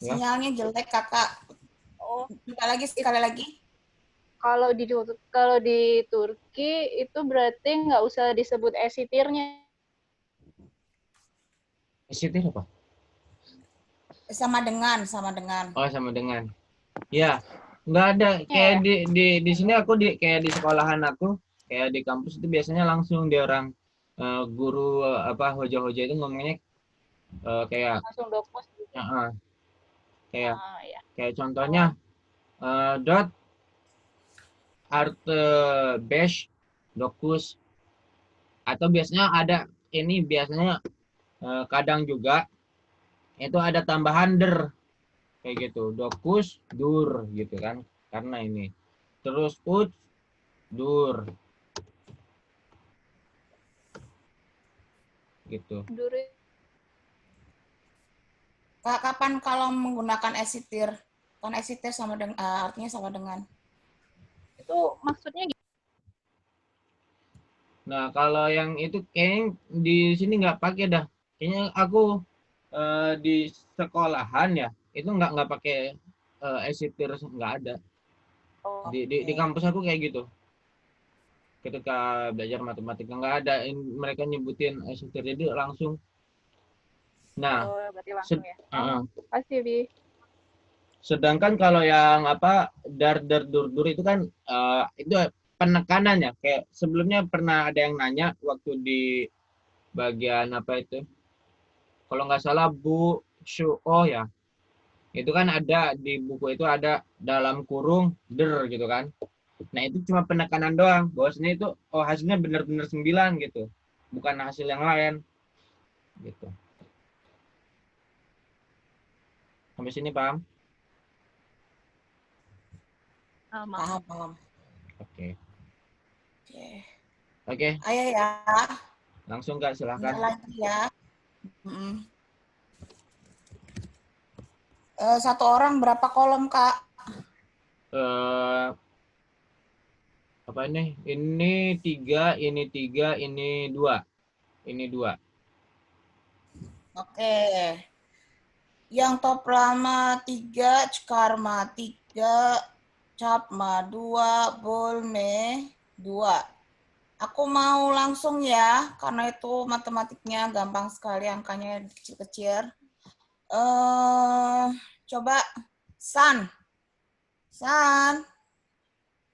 Sinyalnya jelek, Kakak. Oh, sekali lagi. Kalau di Turki itu berarti nggak usah disebut esitirnya. Esitir apa? Sama dengan, sama dengan. Oh, sama dengan. Ya, nggak ada kayak di sini aku kayak di sekolahan aku, kayak di kampus itu biasanya langsung dia orang guru apa hoja-hoja itu ngomongnya kayak Langsung dokus gitu. kayak Ya. kayak contohnya dot arte bash dokus, atau biasanya ada ini biasanya kadang juga itu ada tambahan der kayak gitu, dokus dur gitu kan, karena ini terus ut dur gitu. Kak, kapan kalau menggunakan esitir? Kan esitir sama dengan artinya sama dengan. Itu maksudnya Nah, kalau yang itu kayaknya di sini nggak pakai dah. Kayaknya aku di sekolahan ya, itu nggak pakai esitir, nggak ada. Di kampus aku kayak gitu. Ketika belajar matematika nggak ada mereka nyebutin esitir, jadi langsung. Nah, berarti langsung ya. Pasti Bi. sedangkan kalau yang apa dar dur dur itu kan itu penekanannya, kayak sebelumnya pernah ada yang nanya waktu di bagian apa itu, kalau nggak salah bu oh ya, itu kan ada di buku itu ada dalam kurung der gitu kan. Nah itu cuma penekanan doang, bahwasanya itu oh hasilnya benar-benar 9 gitu, bukan hasil yang lain gitu. Sampai sini paham? Paham. Oke. Oke. Ayo ya. Langsung Kak, silakan. Lagi ya. Satu orang berapa kolom Kak? Apa ini? Ini 3, ini 3, ini 2. Ini 2. Oke. Yang top lama 3, Karma 3, Capma 2, Bolme 2. Aku mau langsung ya, karena itu matematiknya gampang sekali, angkanya kecil-kecil. Coba San.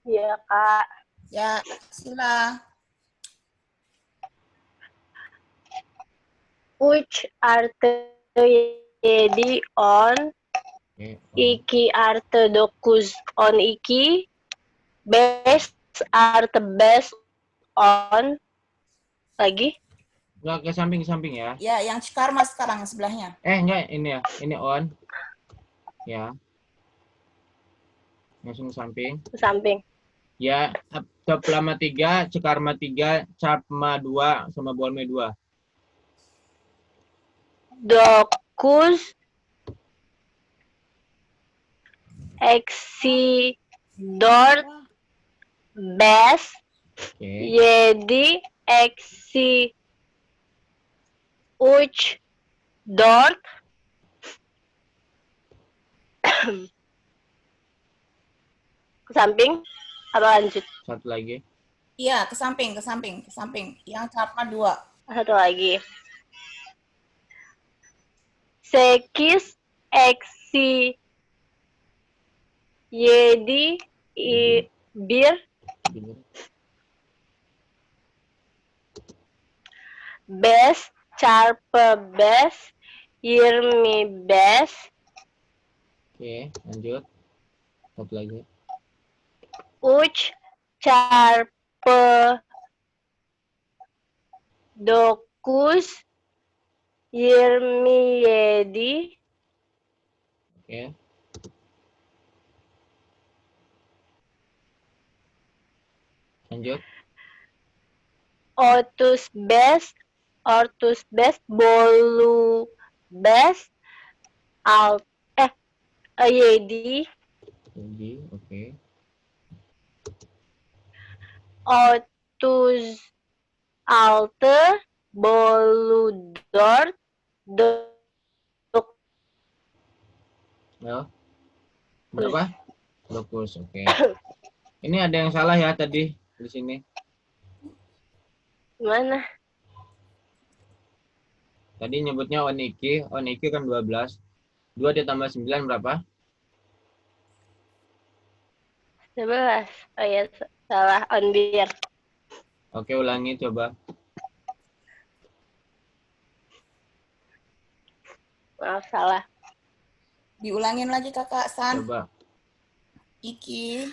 Iya, Kak. Ya, sila. Which arte yedi on iki arte dokus on iki best arte best on lagi? Enggak, ke samping ya. Ya, yang Karma sekarang sebelahnya. Enggak, ini ya. Ini on. Ya. Langsung ke samping. Ke samping. Ya, top lama 3, Cekarma 3, Capma 2, sama Bolme 2. Dokus Exi Dort Best Yedi Exi Uch Dort ke samping apa lanjut? Satu lagi. Iya, ke samping. Yang Capma 2. Satu lagi. Sekis Exi Yedi Bir Best Carpe Best Yirmi Best. Oke, lanjut. Satu lagi. Uch Carpe Dokus Yirmi Yedi. Oke. Lanjut. Ortus Best Bolu Best Yedi. Oke. Ortus Alte Bolu Dort Ya. Berapa? Dokus. Oke. Ini ada yang salah ya tadi di sini. Mana? Tadi nyebutnya Oniki kan 12. 2 ditambah 9 berapa? 11. Oh ya, salah. On bir. Oke, ulangi coba. Maaf, salah. Diulangin lagi Kakak San. Coba. Iki.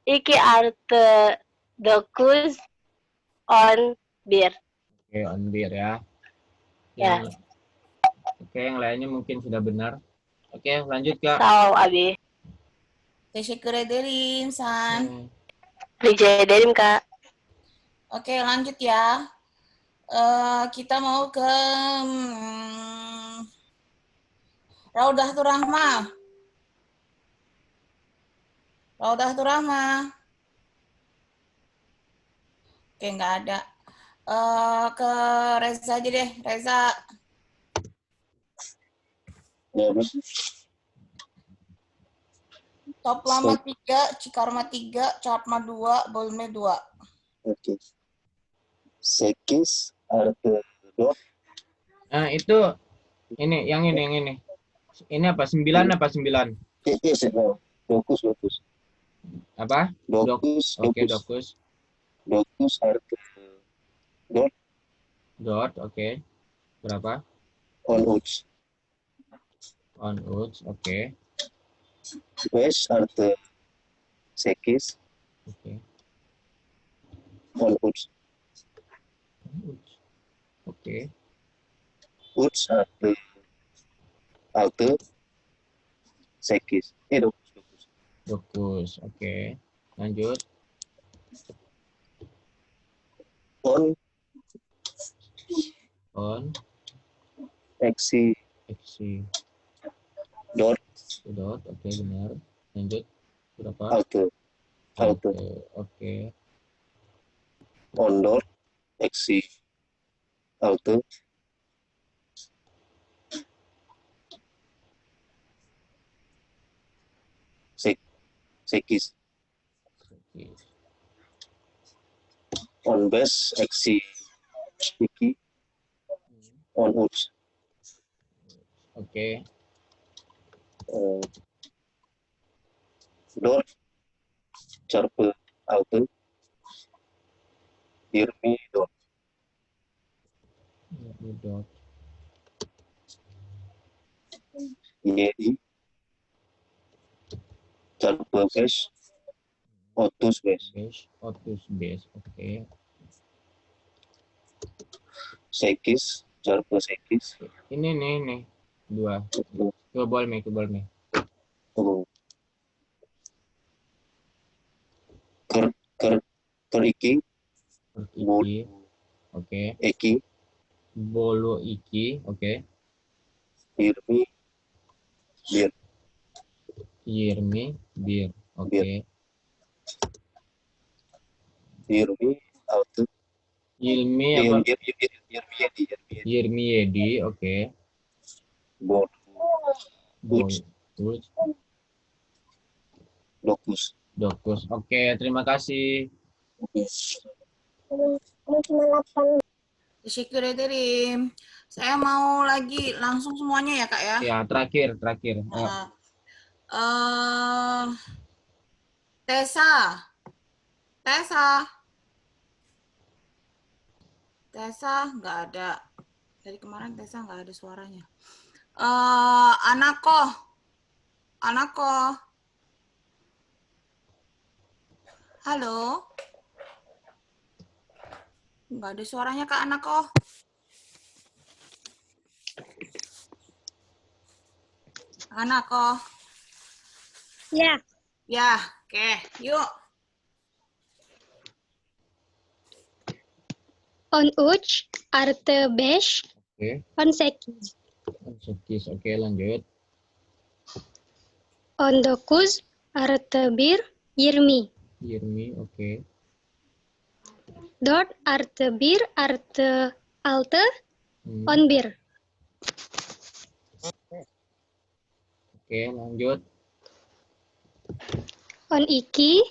Iki arte dokus on bir. Oke, on bir ya. Ya. Oke, yang lainnya mungkin sudah benar. Oke, lanjut Kak. Salah, Abi. Teşekkür ederim San. Dijadiin, Kak. Oke, lanjut ya. Kita mau ke Raudahatul Rahmah. Raudahatul Rahmah. Oke, nggak ada. Ke Reza aja deh. Reza. Top lama 3, Cikarma 3, Capma 2, Bolme 2. Oke. Sekis arte dot. Nah, itu yang ini. Ini apa? 9 apa 9? Dokus. Apa? Dokus. Oke, dokus. Dokus arte dot. Dot, oke. Berapa? On uts. On uts, oke. Wes arte sekis. Oke. On uts. Oke. Uts arte sekis. Dokus. Dokus, oke. Lanjut. On. Eksi. Dot. Oke, benar. Lanjut. Berapa? Alte. Oke. On dot. Eksi. Alte. Sekis. On base eksi iki. On uts. Oke. Dot. Carpe alte. Irmi dot. Dot. Yedi. Carpe base. Otus base. Otus base, oke. Sekis. Carpe sekis. Ini nih. 2. Ke Bolme. Keriki. Iki. Oke. Eki. Bolo iki, oke. Irmi. Bir. Yirmi, bir, oke. Irmi. Alte. Yilmi apa? Irmi Yedi, oke. Bot. Dokus. Dokus, oke. Terima kasih. Teşekkür ederim. Saya mau lagi langsung semuanya ya Kak ya. Ya, terakhir. Tessa nggak ada. Dari kemarin Tessa nggak ada suaranya. Anako. Halo. Nggak ada suaranya Kak Anako. Anako. Ya. Ya, oke. Yuk. On uç, artı 5, Oke. 18. Sekis, oke, lanjut. 19 artı 1, 20. Yirmi, oke. 4 artı 1 artı 6, 11. Oke, lanjut. 12,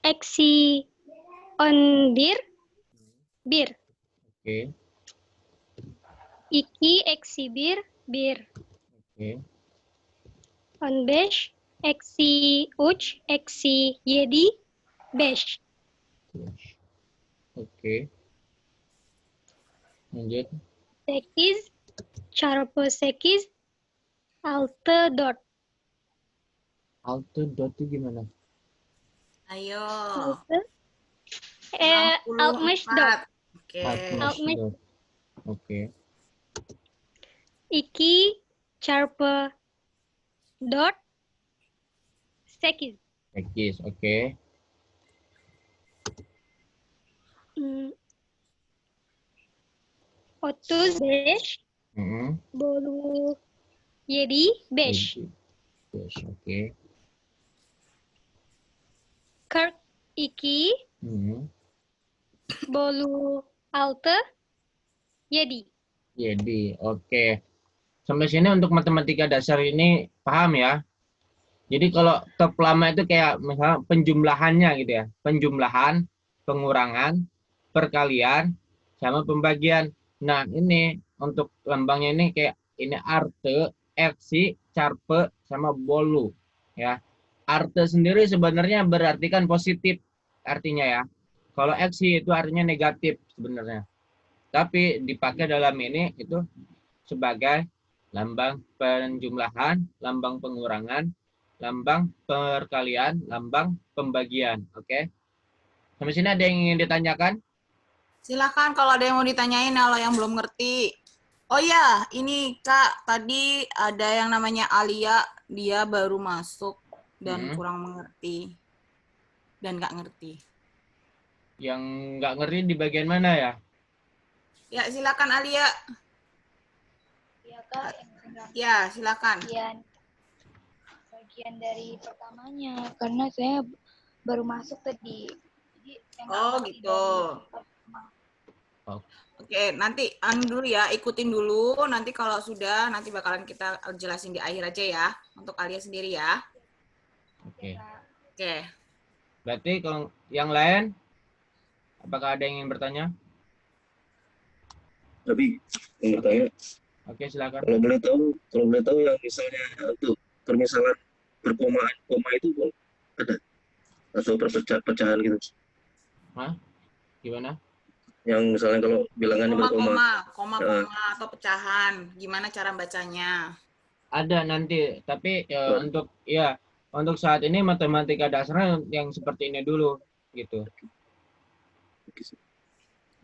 eksi 11, 1. Oke. Iki eksibir bir. Oke. On beş eksi uç eksi yedi beş. Oke. Lanjut. 8 çarpı 8 6 4. Alto dot itu gimana? Ayo. 64. Oke. 64. Oke. İki çarpı 4 8. 8. Oke. 35 bolu 7 5. 5. Oke. 42 bolu 6 7. Jadi, oke. Sampai sini untuk matematika dasar ini paham ya? Jadi kalau top lama itu kayak misalnya penjumlahannya gitu ya. Penjumlahan, pengurangan, perkalian, sama pembagian. Nah ini untuk lambangnya ini kayak ini arte, eksi, carpe, sama bolu. Ya. Arte sendiri sebenarnya berarti kan positif artinya ya. Kalau eksi itu artinya negatif sebenarnya. Tapi dipakai dalam ini itu sebagai lambang penjumlahan, lambang pengurangan, lambang perkalian, lambang pembagian. Oke. Sampai sini ada yang ingin ditanyakan? Silakan kalau ada yang mau ditanyain kalau yang belum ngerti. Oh ya, ini Kak, tadi ada yang namanya Alia, dia baru masuk dan kurang mengerti. Dan nggak ngerti. Yang nggak ngerti di bagian mana ya? Ya, silakan Alia. Ya, Kak. Ya, silakan. Bagian dari pertamanya, karena saya baru masuk tadi. Jadi, Oh, gitu. Oke, nanti dulu ya, ikutin dulu. Nanti kalau sudah, nanti bakalan kita jelasin di akhir aja ya. Untuk Alia sendiri ya. Oke. Oke. Berarti kalau yang lain, apakah ada yang ingin bertanya? Tapi yang bertanya. Oke, silakan. Kalau boleh tahu yang misalnya untuk permisalan perkomaan koma itu ada atau pecahan gitu. Hah? Gimana? Yang misalnya kalau bilangannya berkoma. Koma atau pecahan. Gimana cara bacanya? Ada nanti, tapi untuk saat ini matematika dasarnya yang seperti ini dulu gitu.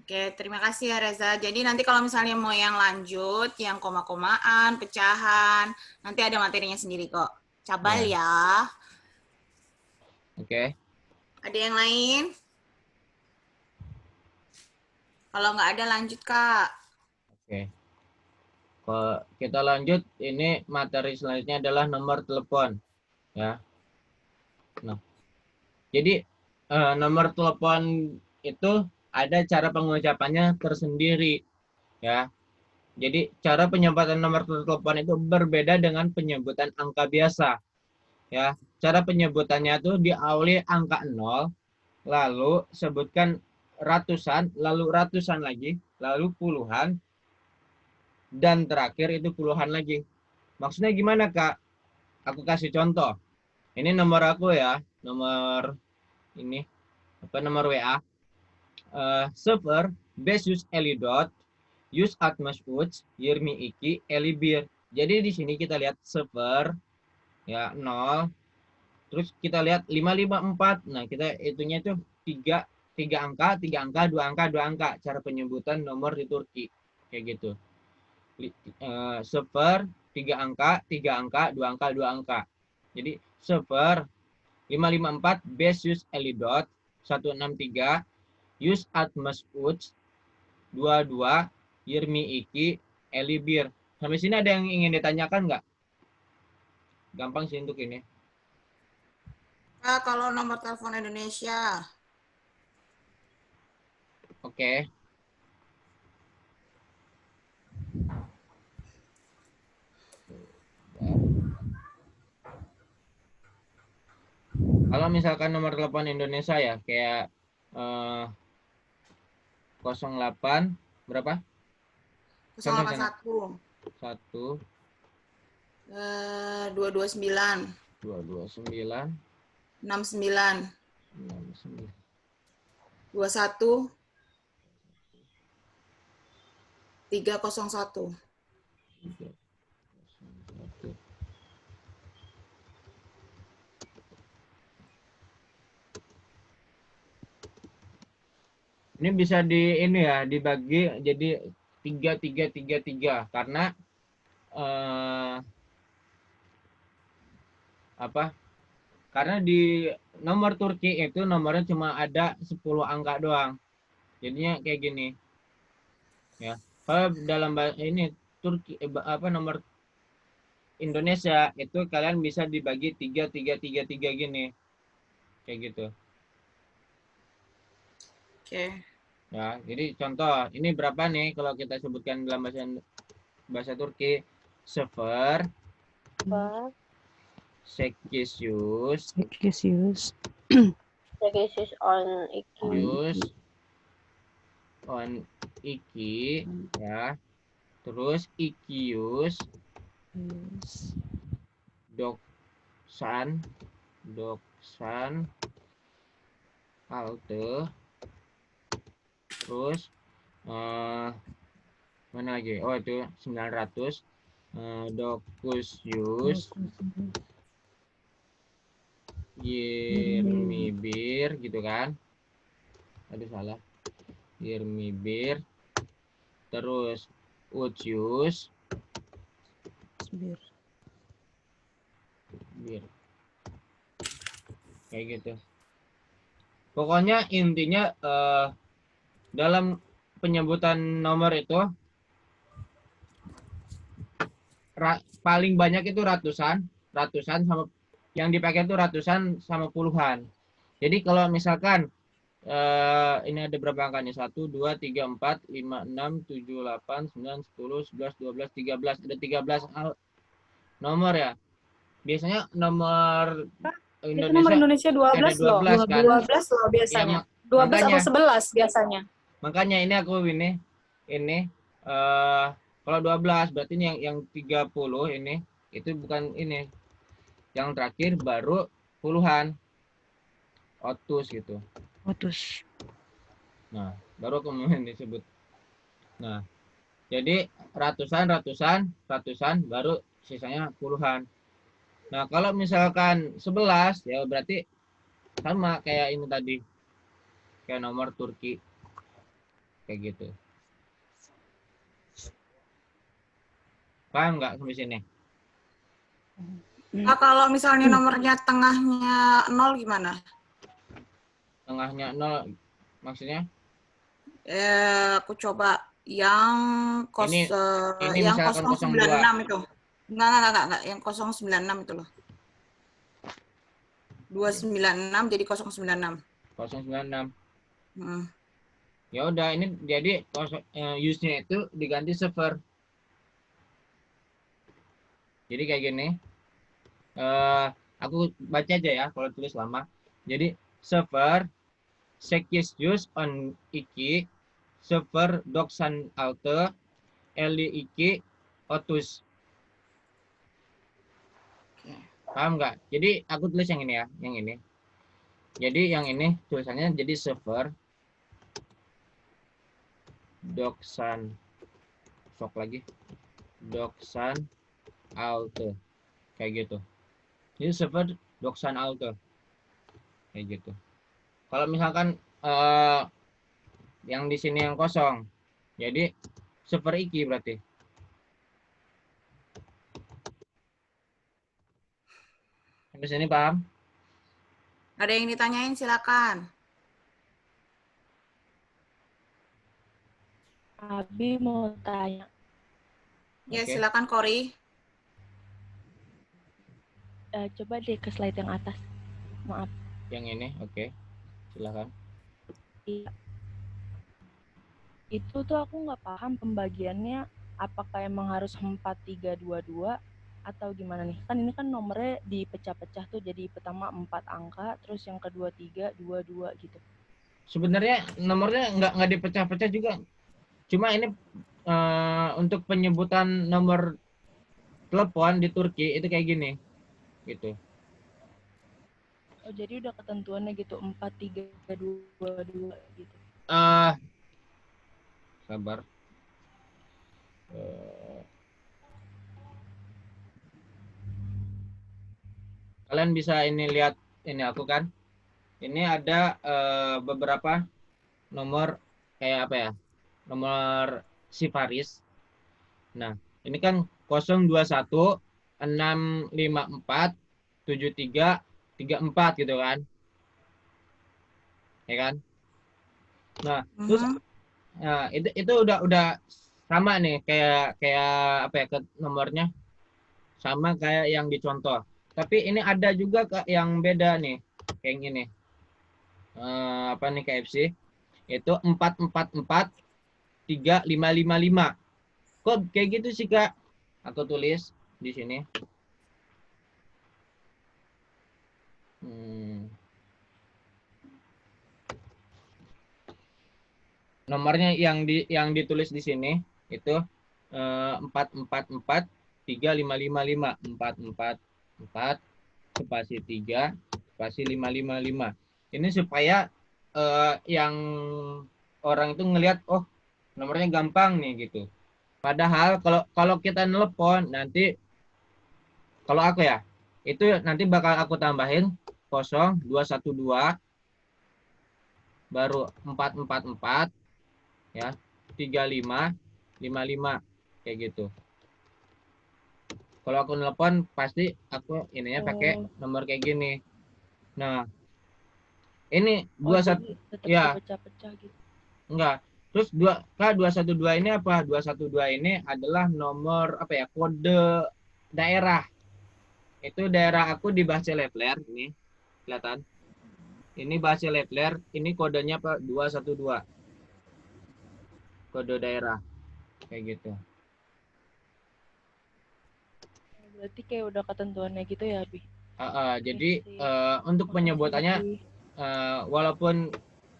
Oke, terima kasih ya Reza. Jadi nanti kalau misalnya mau yang lanjut, yang koma-komaan, pecahan, nanti ada materinya sendiri kok. Cabal ya. Oke. Ada yang lain? Kalau nggak ada lanjut Kak. Oke. Kalau kita lanjut, ini materi selanjutnya adalah nomor telepon. Ya. Nah, jadi nomor telepon itu ada cara pengucapannya tersendiri, ya. Jadi cara penyebutan nomor telepon itu berbeda dengan penyebutan angka biasa, ya. Cara penyebutannya itu diawali angka 0, lalu sebutkan ratusan, lalu ratusan lagi, lalu puluhan, dan terakhir itu puluhan lagi. Maksudnya gimana Kak? Aku kasih contoh. Ini nomor aku ya, nomor ini nomor WA. Server Besus Elidot use Atmas Uts Yirmi Iki Elibir. Jadi di sini kita lihat server ya 0. Terus kita lihat 554. Nah, kita itunya itu 3 angka, 2 angka, 2 angka. Cara penyebutan nomor di Turki kayak gitu. Server 3 angka, 2 angka, 2 angka. Jadi server 554 Besus Elidot 163 Yus Atmas Uts 22 Yirmi Iki Elibir. Sampai sini ada yang ingin ditanyakan nggak? Gampang sih untuk ini. Kalau nomor telepon Indonesia. Oke. Kalau misalkan nomor telepon Indonesia ya kayak 08 Berapa? 081. 1, 229. 229, 69. 69. 21. 301. 301. Ini bisa dibagi jadi 3 karena karena di nomor Turki itu nomornya cuma ada 10 angka doang. Jadinya kayak gini. Ya. Kalau dalam ini Turki nomor Indonesia itu kalian bisa dibagi 3 gini. Kayak gitu. Oke. Ya, jadi contoh, ini berapa nih kalau kita sebutkan dalam bahasa Turki? 0, 8, 800. on iki. On iki ya. Terus ikius. Doksan alte. Terus mana lagi? Oh, itu 900. Dokusius. Yirmibir gitu kan. Aduh salah. Yirmibir. Terus Ucius. Bir. Kayak gitu. Pokoknya intinya dalam penyebutan nomor itu paling banyak itu ratusan sama yang dipakai itu ratusan sama puluhan. Jadi kalau misalkan ini ada berapa angka nih? 1, 2, 3, 4, 5, 6, 7, 8, 9, 10, 11, 12, 13. Ada 13 nomor ya. Biasanya nomor Itu nomor Indonesia 12 ada 12 loh. kan? 12 loh biasanya. Ya, 12 makanya, atau 11 biasanya. Makanya ini aku ini kalau 12 berarti ini yang 30 ini itu bukan ini. Yang terakhir baru puluhan. Otus gitu. Otus. Nah, baru kemudian disebut. Nah, jadi ratusan baru sisanya puluhan. Nah, kalau misalkan 11 ya berarti sama kayak ini tadi. Kayak nomor Turki. Kayak gitu. Paham nggak sampai sini? Nah, kalau misalnya nomornya tengahnya 0 gimana? Tengahnya 0 maksudnya? Aku coba yang Ini yang misalkan 096 itu. Enggak, yang 096 itu loh. 296 jadi 096. 096. Hmm. Ya udah ini jadi use-nya itu diganti server. Jadi kayak gini. Aku baca aja ya kalau tulis lama. Jadi server sekis use on iki server doksan alte eli iki otus. Paham nggak? Jadi aku tulis yang ini ya, yang ini. Jadi yang ini tulisannya jadi server doksan sok lagi doksan alte kayak gitu. Jadi server doksan alte kayak gitu. Kalau misalkan yang di sini yang kosong, jadi server iki berarti. Sampai sini paham? Ada yang ditanyain silakan. Abi mau tanya. Ya, Oke. silakan Kori. Coba deh ke slide yang atas. Maaf. Yang ini, oke. Silakan. Iya. Itu tuh aku nggak paham pembagiannya. Apakah emang harus 4322 atau gimana nih? Kan ini kan nomornya dipecah-pecah tuh jadi pertama 4 angka, terus yang kedua 3, 2, 2 gitu. Sebenarnya nomornya nggak dipecah-pecah juga. Cuma ini untuk penyebutan nomor telepon di Turki itu kayak gini, gitu. Oh, jadi udah ketentuannya gitu 4322 gitu. Sabar. Kalian bisa ini lihat ini aku kan. Ini ada beberapa nomor kayak apa ya? Nomor Siparis. Nah, ini kan 021 654 73 34 gitu kan. Ya kan? Nah, terus nah, itu udah sama nih kayak apa ya, nomornya sama kayak yang dicontoh. Tapi ini ada juga yang beda nih, kayak gini. Apa nih KFC? Itu 444 3555. Kok kayak gitu sih Kak? Aku tulis di sini. Nomornya yang ditulis di sini itu 444 3555 444 spasi 3 spasi 555. Ini supaya yang orang itu ngelihat oh nomornya gampang nih gitu. Padahal kalau kita nelpon nanti kalau aku ya itu nanti bakal aku tambahin 0212 baru 444 ya 3555 kayak gitu. Kalau aku nelpon pasti aku ininya pakai nomor kayak gini. Nah, ini 21 ya. Pecah-pecah gitu. Enggak. Terus 212 ini apa? 212 ini adalah nomor apa ya? Kode daerah. Itu daerah aku di Bahtsel Lepler ini. Kelihatan? Ini Bahtsel Lepler, ini kodenya apa? 212. Kode daerah. Kayak gitu. Berarti kayak udah ketentuannya gitu ya, Bi? Jadi untuk penyebutannya walaupun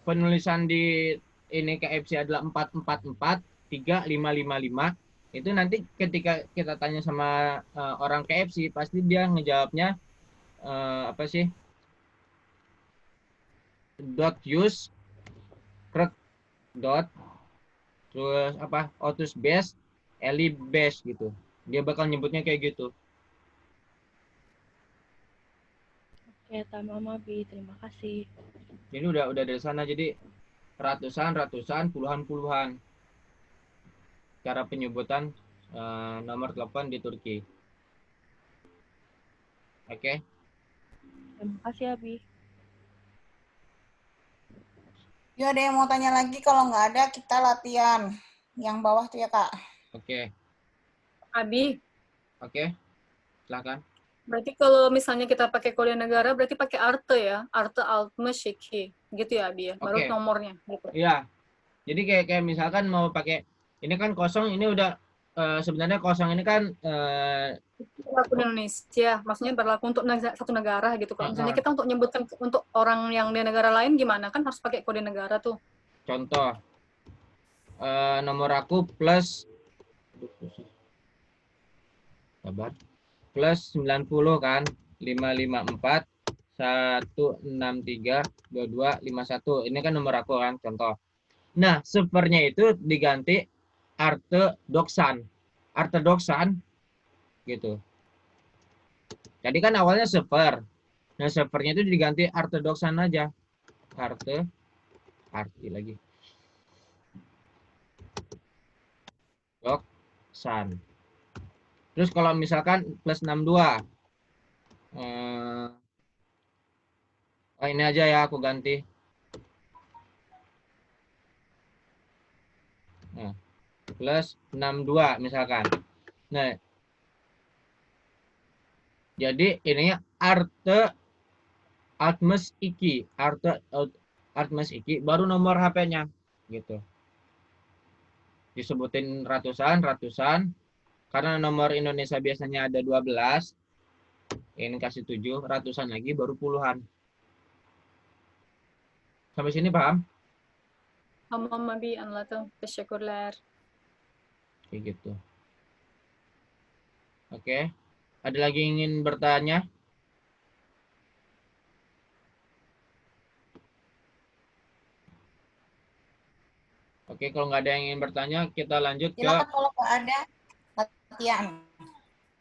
penulisan di ini KFC adalah 444 3555 itu nanti ketika kita tanya sama orang KFC pasti dia ngejawabnya apa sih? .use krek dot terus apa otus base eli base gitu. Dia bakal nyebutnya kayak gitu. Oke, Mama Bi, terima kasih. Jadi udah dari sana, jadi ratusan, puluhan cara penyebutan nomor telepon di Turki. Oke. Terima kasih, Abi. Yuk ada yang mau tanya lagi? Kalau nggak ada, kita latihan. Yang bawah tuh ya, Kak. Oke. Abi. Oke. Silakan. Berarti kalau misalnya kita pakai kode negara, berarti pakai arte ya, arte altmeşiki, gitu ya Abi ya, baru nomornya. Gitu. Iya. Jadi kayak misalkan mau pakai, ini kan kosong, ini udah sebenarnya kosong ini kan berlaku di Indonesia, maksudnya berlaku untuk satu negara gitu. Kalau misalnya kita untuk nyebutkan untuk orang yang di negara lain gimana? Kan harus pakai kode negara tuh. Contoh, nomor aku plus, sabar. Plus 90 kan 554 163 22 51. Ini kan nomor aku kan contoh. Nah, sepernya itu diganti arte doksan. Arte doksan gitu. Jadi kan awalnya seper. Nah, sepernya itu diganti arte doksan aja. Arti lagi. Doksan. Terus kalau misalkan plus 62. Ini aja ya aku ganti. Nah, plus 62 misalkan. Nah, jadi ininya arte altmes iki. Arte altmes iki baru nomor HP-nya gitu. Disebutin ratusan. Karena nomor Indonesia biasanya ada 12, ini kasih 7, ratusan lagi baru puluhan. Sampai sini paham? Tamam abi, anladım. Teşekkürler. Kayak gitu. Oke. Ada lagi yang ingin bertanya? Oke, kalau nggak ada yang ingin bertanya, kita lanjut Silakan kalau nggak ada latihan.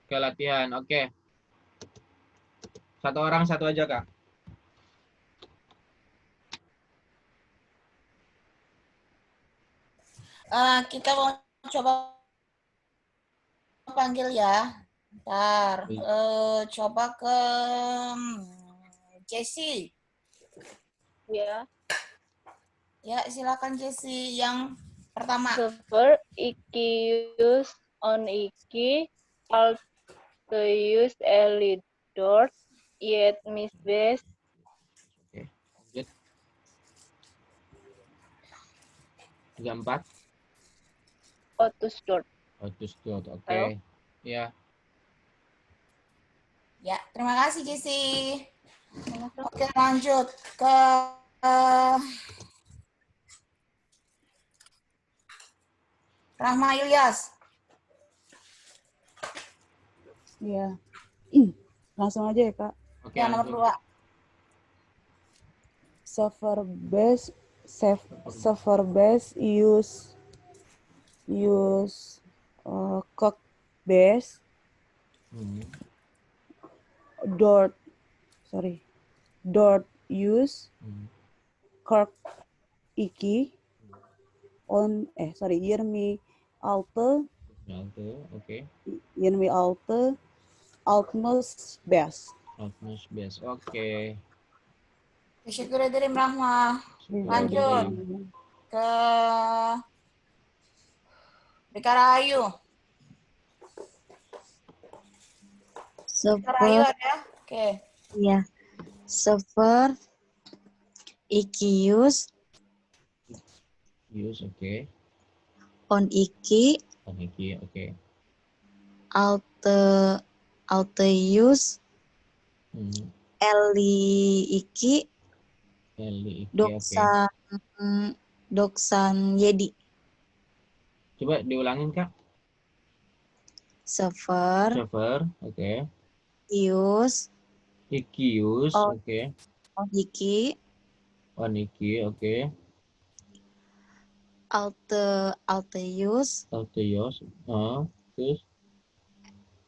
ke latihan. Oke. Satu orang satu aja, Kak. Kita mau coba panggil ya. Ntar coba ke Jessie. Ya. Ya, silakan Jessie yang pertama. Suffer, iki use on iki, to use elidor, yet miss best. Oke, lanjut. 34. Otus dot. Otus dot. Oke. Halo? Ya. Ya, terima kasih Jessie. Oke, lanjut ke Rahma Ilyas. Iya. Langsung aja ya, Kak. Oke, Ya, nomor 2. Suffer base use cock base dot use cork iki Yermi Alte Oke. Yermi Alte Altmus best. Altmus best. Oke. Teşekkür ederim Rahma. Lanjut ke Rika Rahayu. Rika Rahayu ada? Oke. Iya. Suffer, iki use, Oke. on iki, Oke. alte use, eli iki, doksan yedi. Coba diulangin, Kak. Suffer, Oke. use, Ikius, oke. on iki, Oniki, oke. alte use, Alteios, terus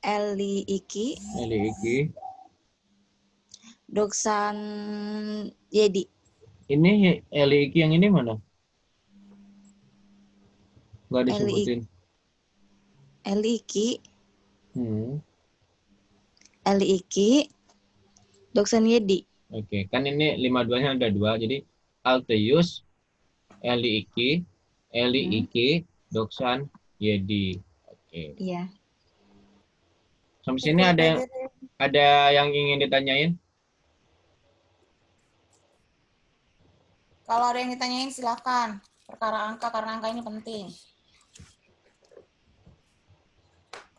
eli iki, doksan yedi. Ini Eli Iki yang ini mana? Nggak disebutin. Eli iki, doksan yedi. Oke, kan ini 52-nya ada 2, jadi Alteius, Eli Iki, Doksan Yedi. Oke. Iya. Sampai sini ada yang ingin ditanyain? Kalau ada yang ditanyain silakan. Perkara angka karena angka ini penting.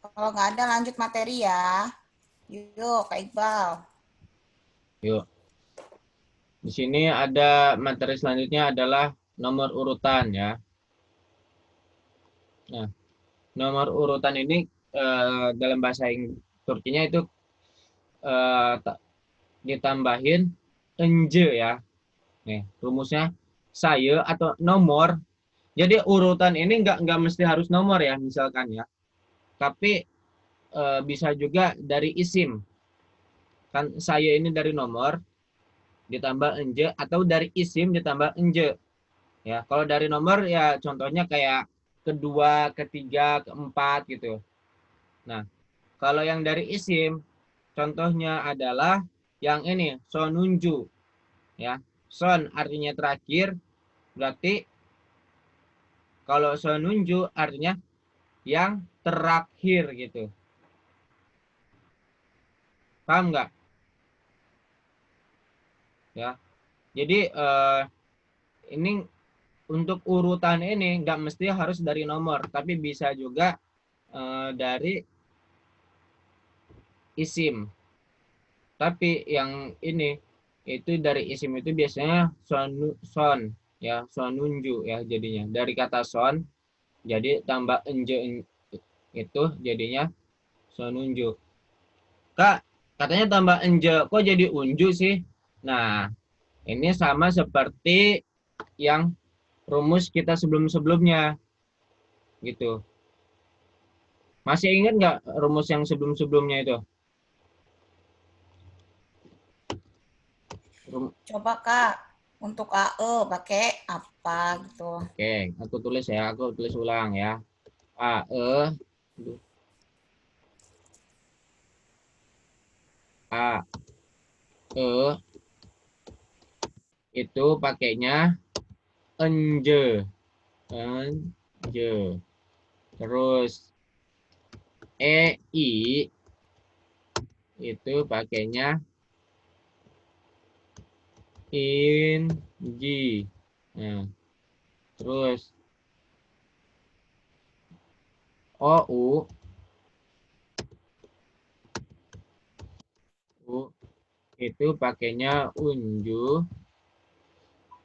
Kalau nggak ada lanjut materi ya. Yuk, Kak Iqbal. Yuk. Di sini ada materi selanjutnya adalah nomor urutan ya. Nah, nomor urutan ini dalam bahasa Turkinya itu ditambahin enje ya. Nih, rumusnya saya atau nomor. Jadi urutan ini nggak mesti harus nomor ya, misalkan ya. Tapi bisa juga dari isim. Kan saya ini dari nomor ditambah enje atau dari isim ditambah enje. Ya, kalau dari nomor ya contohnya kayak kedua, ketiga, keempat gitu. Nah, kalau yang dari isim contohnya adalah yang ini sonunju. Ya, son artinya terakhir, berarti kalau sonunju artinya yang terakhir gitu. Paham nggak? Ya, jadi ini untuk urutan ini nggak mesti harus dari nomor, tapi bisa juga dari isim. Tapi yang ini itu dari isim itu biasanya son ya, sonunju ya jadinya. Dari kata son jadi tambah enje itu jadinya sonunju. Kak, katanya tambah enje kok jadi unju sih? Nah, ini sama seperti yang rumus kita sebelum-sebelumnya gitu. Masih ingat nggak rumus yang sebelum-sebelumnya itu? Coba Kak, untuk AE pakai apa gitu. Oke, aku tulis ya, aku tulis ulang ya. AE itu pakainya enje. Enje. Terus EI itu pakainya inji. Nah, terus OU itu pakainya unju.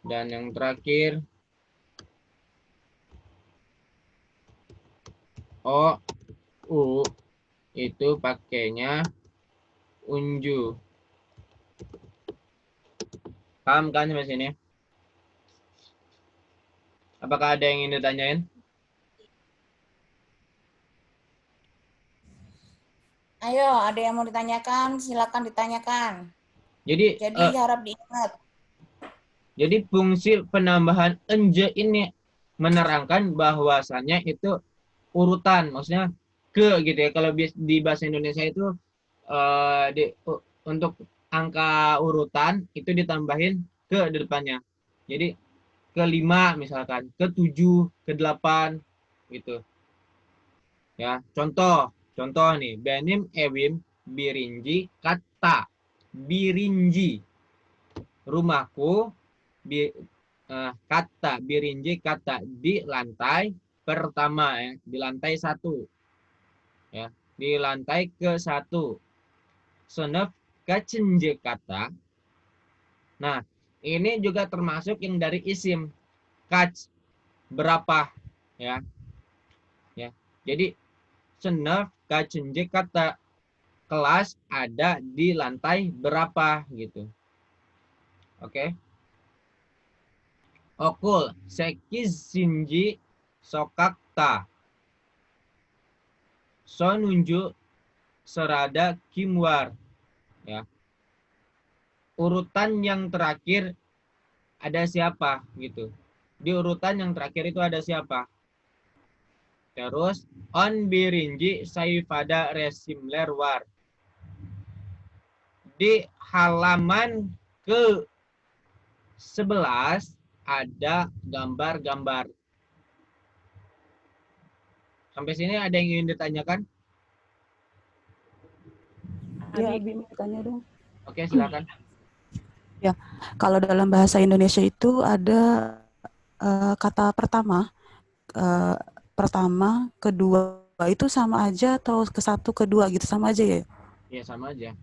Dan yang terakhir OU itu pakainya unju. Paham kan sampai sini? Apakah ada yang ingin ditanyain? Ayo, ada yang mau ditanyakan? Silakan ditanyakan. Jadi harap diingat. Jadi fungsi penambahan enje ini menerangkan bahwasannya itu urutan, maksudnya ke gitu ya. Kalau di bahasa Indonesia itu untuk angka urutan itu ditambahin ke di depannya. Jadi ke 5 misalkan, ke 7, ke 8 gitu. Ya, contoh nih, Benim Ewim Birinji kata Birinji. Rumahku kata Birinji kata di lantai pertama ya, di lantai 1 ya, di lantai ke-1. Senef kacenje kata. Nah, ini juga termasuk yang dari isim kac berapa ya. Ya. Jadi senef kacenje kata kelas ada di lantai berapa gitu. Oke. Okul sekiz sinji sokakta. Sonunju serada kimwar. Ya. Urutan yang terakhir ada siapa gitu. Di urutan yang terakhir itu ada siapa? Terus on birinji saifada resimler war. Di halaman ke 11 ada gambar-gambar. Sampai sini ada yang ingin ditanyakan? Ya, Abi mau tanya dong. Oke, silakan. Ya, kalau dalam bahasa Indonesia itu ada kata pertama, kedua itu sama aja atau ke satu, kedua gitu sama aja ya? Iya, sama aja.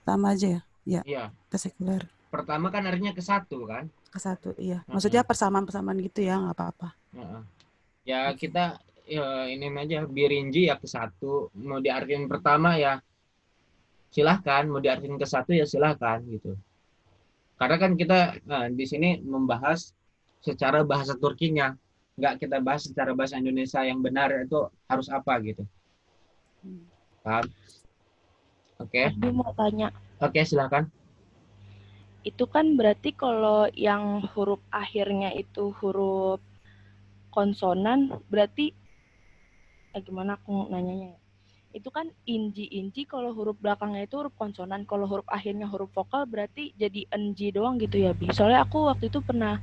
Sama aja ya? Ya. Iya. Kesekuler. Pertama kan artinya ke 1 kan? Ke 1, iya. Maksudnya persamaan-persamaan gitu ya, nggak apa-apa. Ya kita ini aja Birinji ya ke 1. Mau diartikan pertama ya silahkan, mau diartikan ke 1 ya silahkan gitu. Karena kan kita di sini membahas secara bahasa Turkinya, nggak kita bahas secara bahasa Indonesia yang benar itu harus apa gitu. Paham? Oke. Abi mau tanya. Oke, silakan. Itu kan berarti kalau yang huruf akhirnya itu huruf konsonan, berarti gimana aku nanyanya ya? Itu kan inji kalau huruf belakangnya itu huruf konsonan, kalau huruf akhirnya huruf vokal berarti jadi enji doang gitu ya, Bi. Soalnya aku waktu itu pernah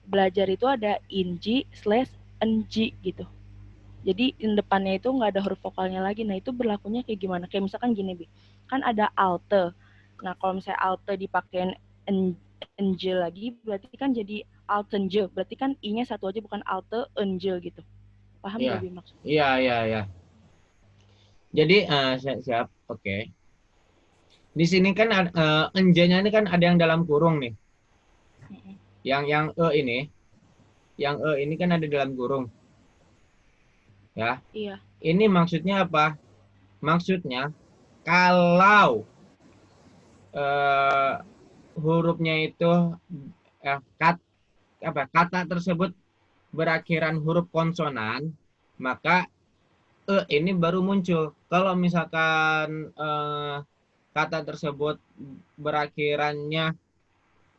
belajar itu ada inji/enji gitu. Jadi di depannya itu nggak ada huruf vokalnya lagi. Nah, itu berlakunya kayak gimana? Kayak misalkan gini, Bi. Kan ada alte. Nah, kalau misalnya alte dipakein enje lagi, berarti kan jadi altenje. Berarti kan i-nya satu aja, bukan alte enje gitu. Paham nggak, Bi, maksudnya? Iya. Jadi siap. Oke. Di sini kan enje-nya ini kan ada yang dalam kurung nih. Yang ini kan ada dalam kurung. Ya. Iya. Ini maksudnya apa? Maksudnya kalau hurufnya itu kata tersebut berakhiran huruf konsonan, maka ini baru muncul. Kalau misalkan kata tersebut berakhirannya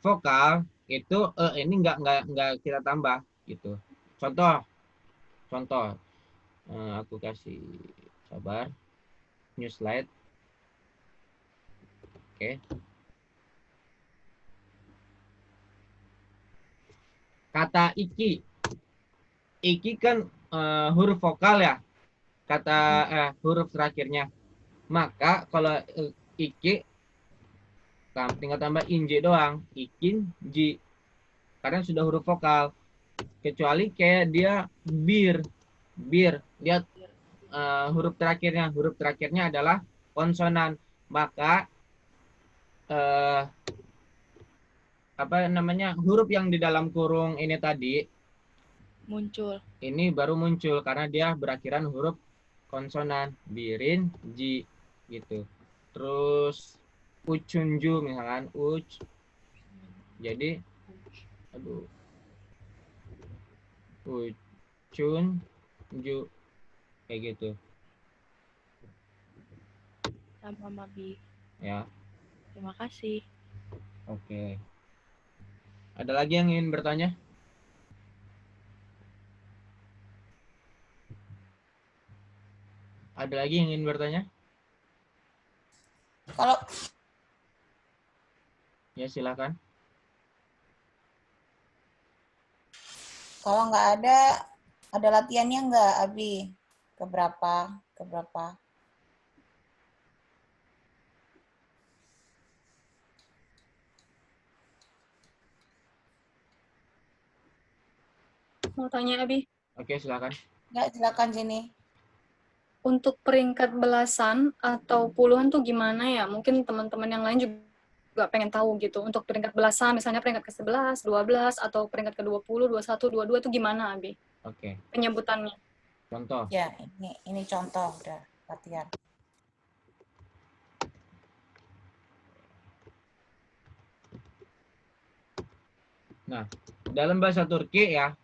vokal, itu ini nggak kita tambah gitu. Contoh, aku kasih sabar, new slide. Oke. Kata iki kan huruf vokal ya, kata huruf terakhirnya. Maka kalau iki tinggal tambah inj doang, ikinji, karena sudah huruf vokal. Kecuali kayak dia bir, lihat huruf terakhirnya adalah konsonan, maka huruf yang di dalam kurung ini tadi muncul. Ini baru muncul karena dia berakhiran huruf konsonan, birin, ji gitu. Terus ucunju misalkan jadi ucunju kayak gitu. Sama Mabi. Ya. Terima kasih. Oke. Ada lagi yang ingin bertanya? Ada lagi yang ingin bertanya? Kalau ya silakan. Kalau nggak ada latihannya nggak, Abi? Keberapa? Mau tanya, Abi? Oke, silakan. Ya, silakan sini. Untuk peringkat belasan atau puluhan tuh gimana ya? Mungkin teman-teman yang lain juga pengen tahu gitu. Untuk peringkat belasan, misalnya peringkat ke-11, 12, atau peringkat ke-20, 21, 22 itu gimana, Abi? Oke. Penyebutannya. Contoh. Ya, ini contoh udah latihan. Nah, dalam bahasa Turki ya,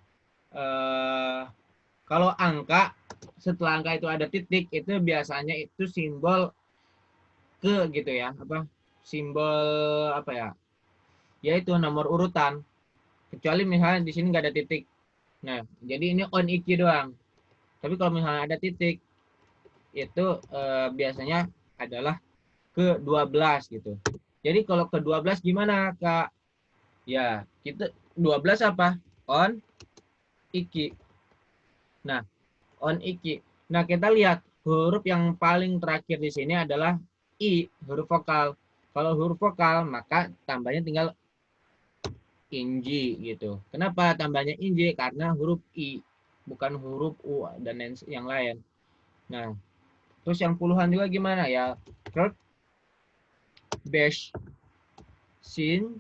kalau angka, setelah angka itu ada titik, itu biasanya itu simbol ke gitu ya, simbol ya itu nomor urutan. Kecuali misalnya di sini nggak ada titik. Nah, jadi ini on iki doang. Tapi kalau misalnya ada titik, itu biasanya adalah ke-12 gitu. Jadi kalau ke-12 gimana, Kak? Ya, kita 12 apa? On iki. Nah, on iki. Nah, kita lihat huruf yang paling terakhir di sini adalah i, huruf vokal. Kalau huruf vokal, maka tambahnya tinggal inji gitu. Kenapa tambahnya inji? Karena huruf i, bukan huruf u dan yang lain. Nah, terus yang puluhan juga gimana ya? Kert, besh, sin,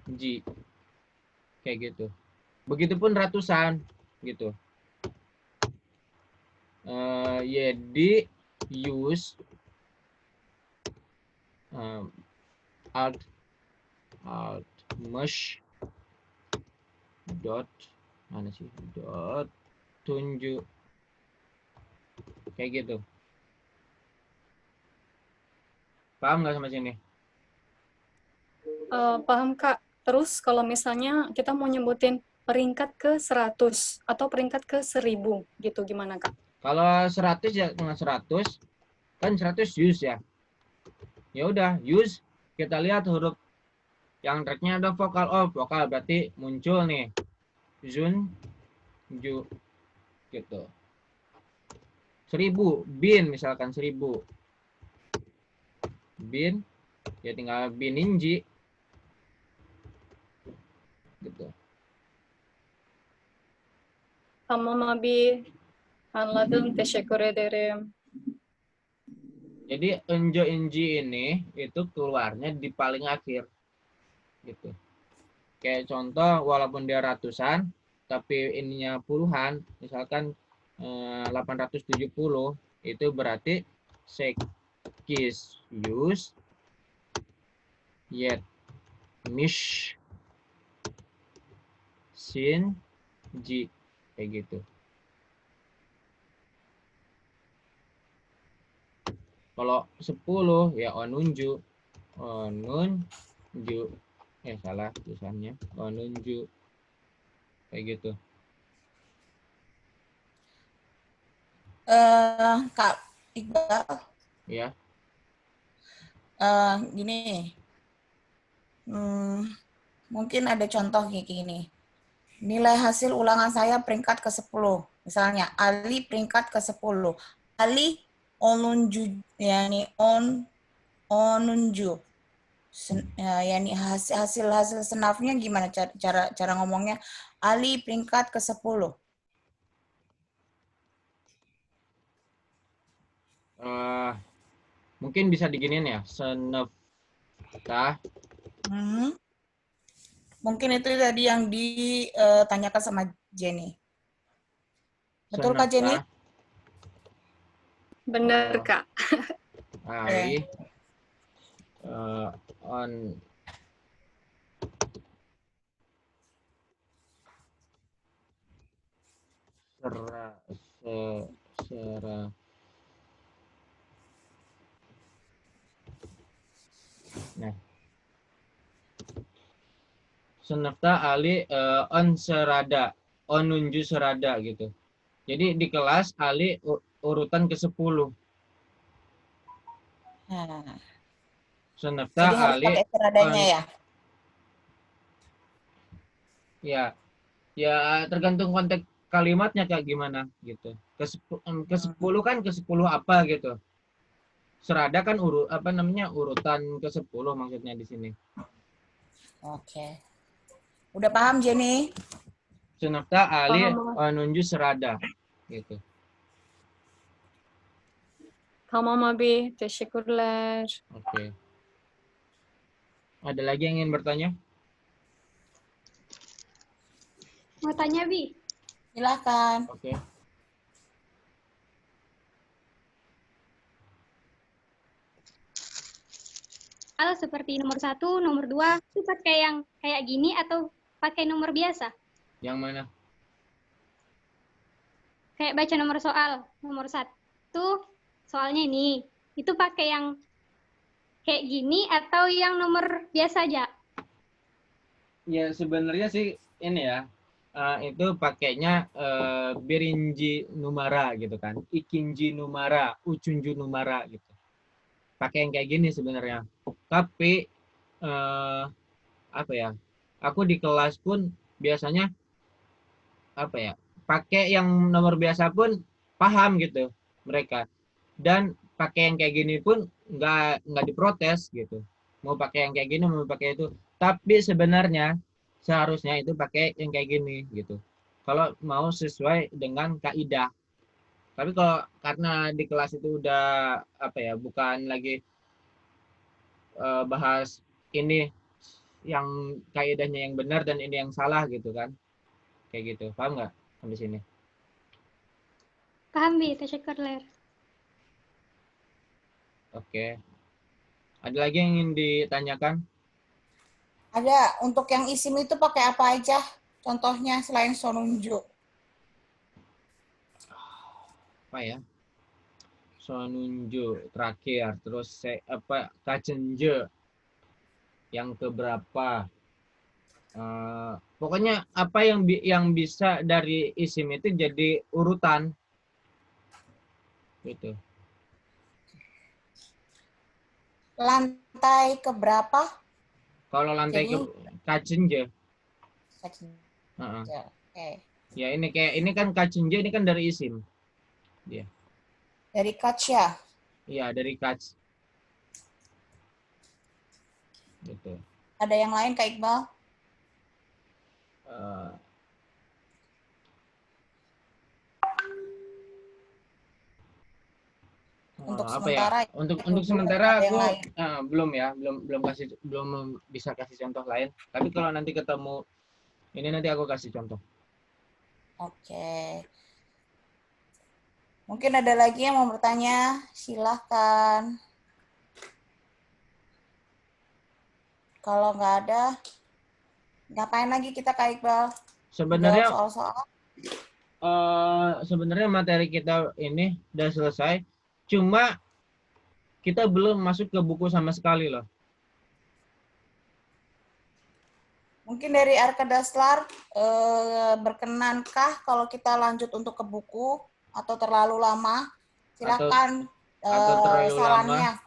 ji. Kayak gitu. Begitupun ratusan gitu. Yedi, use, alt, mush, dot, mana sih? Dot, tunjuk. Kayak gitu. Paham nggak sama sini? Paham, Kak. Terus kalau misalnya kita mau nyebutin peringkat ke-100 atau peringkat ke-1000 gitu, gimana, Kak? Kalau 100 ya dengan 100, kan 100 use ya. Ya udah, use, kita lihat huruf yang tracknya ada vokal. Oh, vokal berarti muncul nih. Zun, ju, gitu. 1000, bin misalkan 1000. Bin, ya tinggal bininji. Gitu. Tamam abi. Anladım. Teşekkür ederim. Jadi enjo inji ini itu keluarnya di paling akhir. Gitu. Kayak contoh, walaupun dia ratusan, tapi ininya puluhan, misalkan 870, itu berarti sekis yus yet mish sin ji, kayak gitu. Kalau 10 ya onunju, salah tulisannya, onunju, kayak gitu. Kak Iqbal, Ya, gini, mungkin ada contoh kayak gini. Nilai hasil ulangan saya peringkat ke-10. Misalnya, Ali peringkat ke-10. Ali onunju, yani onunju. Yani hasil senafnya gimana cara ngomongnya? Ali peringkat ke-10. Mungkin bisa diginiin ya, senefta. Mungkin itu tadi yang ditanyakan sama Jenny. Betul Kak Jenny? Benar Kak. Ali on sera nah, senefta Ali on serada, onunju serada gitu. Jadi di kelas Ali urutan ke-10. Senefta Jadi harus Ali pakai seradanya ya? Ya tergantung konteks kalimatnya kayak gimana gitu. Ke-10 kan ke-10 apa gitu. Serada kan urutan ke-10 maksudnya di sini. Oke. Udah paham Jenny? Senefta Ali onunju serada gitu. Tamam abi, teşekkürler. Oke. Ada lagi yang ingin bertanya? Mau tanya, Bi? Silakan. Oke. Kalau seperti nomor 1, nomor 2, itu pakai yang kayak gini atau pakai nomor biasa? Yang mana? Kayak baca nomor soal. Nomor 1, soalnya ini. Itu pakai yang kayak gini atau yang nomor biasa aja? Ya sebenarnya sih ini ya, itu pakainya birinji numara gitu kan, ikinji numara, uchunju numara gitu. Pakai yang kayak gini sebenarnya. Tapi apa ya? Aku di kelas pun biasanya apa ya? Pakai yang nomor biasa pun paham gitu mereka. Dan pakai yang kayak gini pun nggak diprotes gitu. Mau pakai yang kayak gini, mau pakai itu. Tapi sebenarnya seharusnya itu pakai yang kayak gini gitu. Kalau mau sesuai dengan kaidah. Tapi kalau karena di kelas itu udah apa ya, bukan lagi bahas ini yang kaidahnya yang benar dan ini yang salah gitu kan. Kayak gitu. Paham nggak sampai sini? Paham, Bi. Teşekkürler. Oke. Ada lagi yang ingin ditanyakan? Ada. Untuk yang isim itu pakai apa aja? Contohnya selain sonunju. Apa ya? Sonunju terakhir, terus kacenje yang keberapa? Pokoknya apa yang bisa dari isim itu jadi urutan gitu. Lantai keberapa? Kalau lantai ke kacenje. Oke. Ya ini kan kacenje, ini kan dari isim. Dia. Dari kaca. Iya, dari kac. Gitu. Ada yang lain Kak Iqbal? Apa Untuk apa ya? sementara Untuk sementara ada yang aku lain. belum bisa kasih contoh lain. Tapi kalau nanti ketemu ini nanti aku kasih contoh. Oke. Mungkin ada lagi yang mau bertanya? Silahkan. Kalau nggak ada, ngapain lagi kita Kak Iqbal? Sebenarnya Jawab soal-soal. sebenarnya materi kita ini udah selesai. Cuma kita belum masuk ke buku sama sekali loh. Mungkin dari Arka Daslar, berkenankah kalau kita lanjut untuk ke buku atau terlalu lama? Silakan atau terlalu sarannya. lama.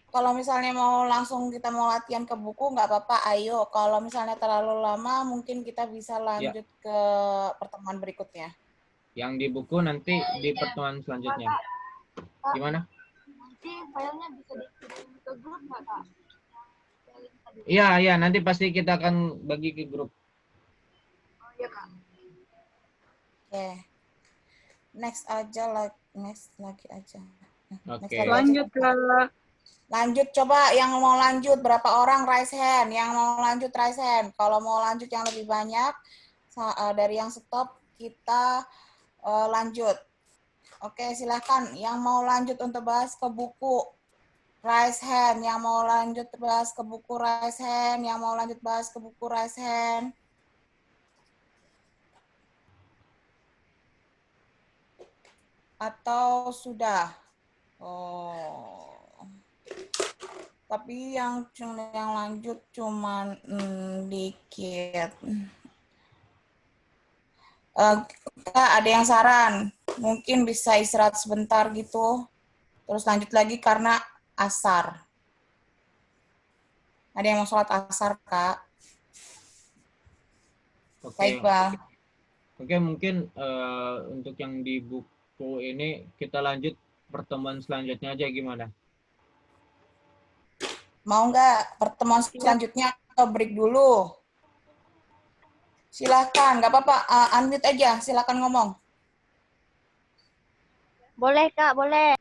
Kalau misalnya mau langsung kita mau latihan ke buku, nggak apa-apa, ayo. Kalau misalnya terlalu lama, mungkin kita bisa lanjut ke pertemuan berikutnya. Yang di buku nanti di pertemuan selanjutnya. Gimana? Nanti filenya bisa dikirim ke grup nggak, Kak? Iya, nanti pasti kita akan bagi ke grup. Oh iya, Kak. Oke. Next lagi aja. Oke. Lanjut, Kak. Lanjut, coba yang mau lanjut berapa orang raise hand? Yang mau lanjut raise hand. Kalau mau lanjut yang lebih banyak dari yang stop kita lanjut. Oke, silakan. Yang mau lanjut untuk bahas ke buku raise hand. Yang mau lanjut bahas ke buku raise hand. Yang mau lanjut bahas ke buku raise hand. Atau sudah? Oh. Tapi yang lanjut cuman dikit. Kak, ada yang saran, mungkin bisa istirahat sebentar gitu, terus lanjut lagi karena asar. Ada yang mau sholat asar, Kak? Oke. Baik, Bang. Oke, mungkin untuk yang di buku ini kita lanjut pertemuan selanjutnya aja gimana? Mau nggak pertemuan selanjutnya atau break dulu? Silakan, nggak apa-apa, unmute aja, silakan ngomong. Boleh, Kak, boleh.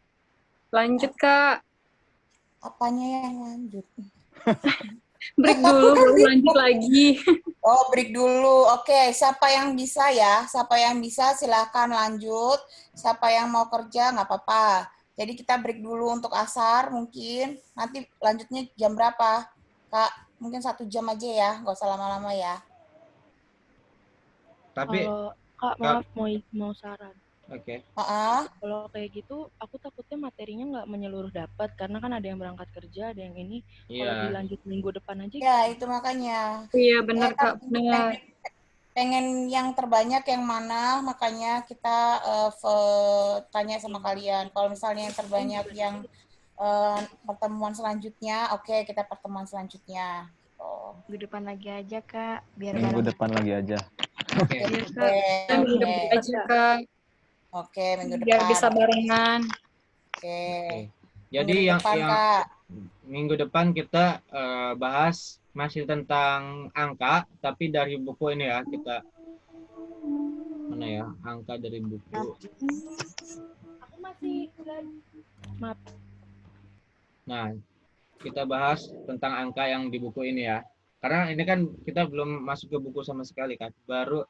Lanjut, Kak. Apanya yang lanjut? Break dulu, baru lanjut lagi. Oh, break dulu. Oke, siapa yang bisa ya? Siapa yang bisa silakan lanjut. Siapa yang mau kerja nggak apa-apa. Jadi kita break dulu untuk asar mungkin. Nanti lanjutnya jam berapa? Kak, mungkin 1 jam aja ya, nggak usah lama-lama ya. Tapi Kalau Kak, maaf mau saran. Oke. Kalau kayak gitu, aku takutnya materinya nggak menyeluruh dapat karena kan ada yang berangkat kerja, ada yang ini. Kalau dilanjut minggu depan aja. Ya, itu makanya. Iya, benar, Kak. Benar. Pengen yang terbanyak yang mana, makanya kita tanya sama kalian. Kalau misalnya yang terbanyak yang pertemuan selanjutnya, oke, kita pertemuan selanjutnya. Minggu depan lagi aja, Kak. Biar Minggu depan lagi aja. Oke. Minggu depan aja, Kak. Oke, minggu depan. Biar bisa barengan. Oke. Jadi yang minggu depan kita bahas masih tentang angka, tapi dari buku ini ya kita mana ya angka dari buku. Aku masih maaf. Nah, kita bahas tentang angka yang di buku ini ya. Karena ini kan kita belum masuk ke buku sama sekali kan, baru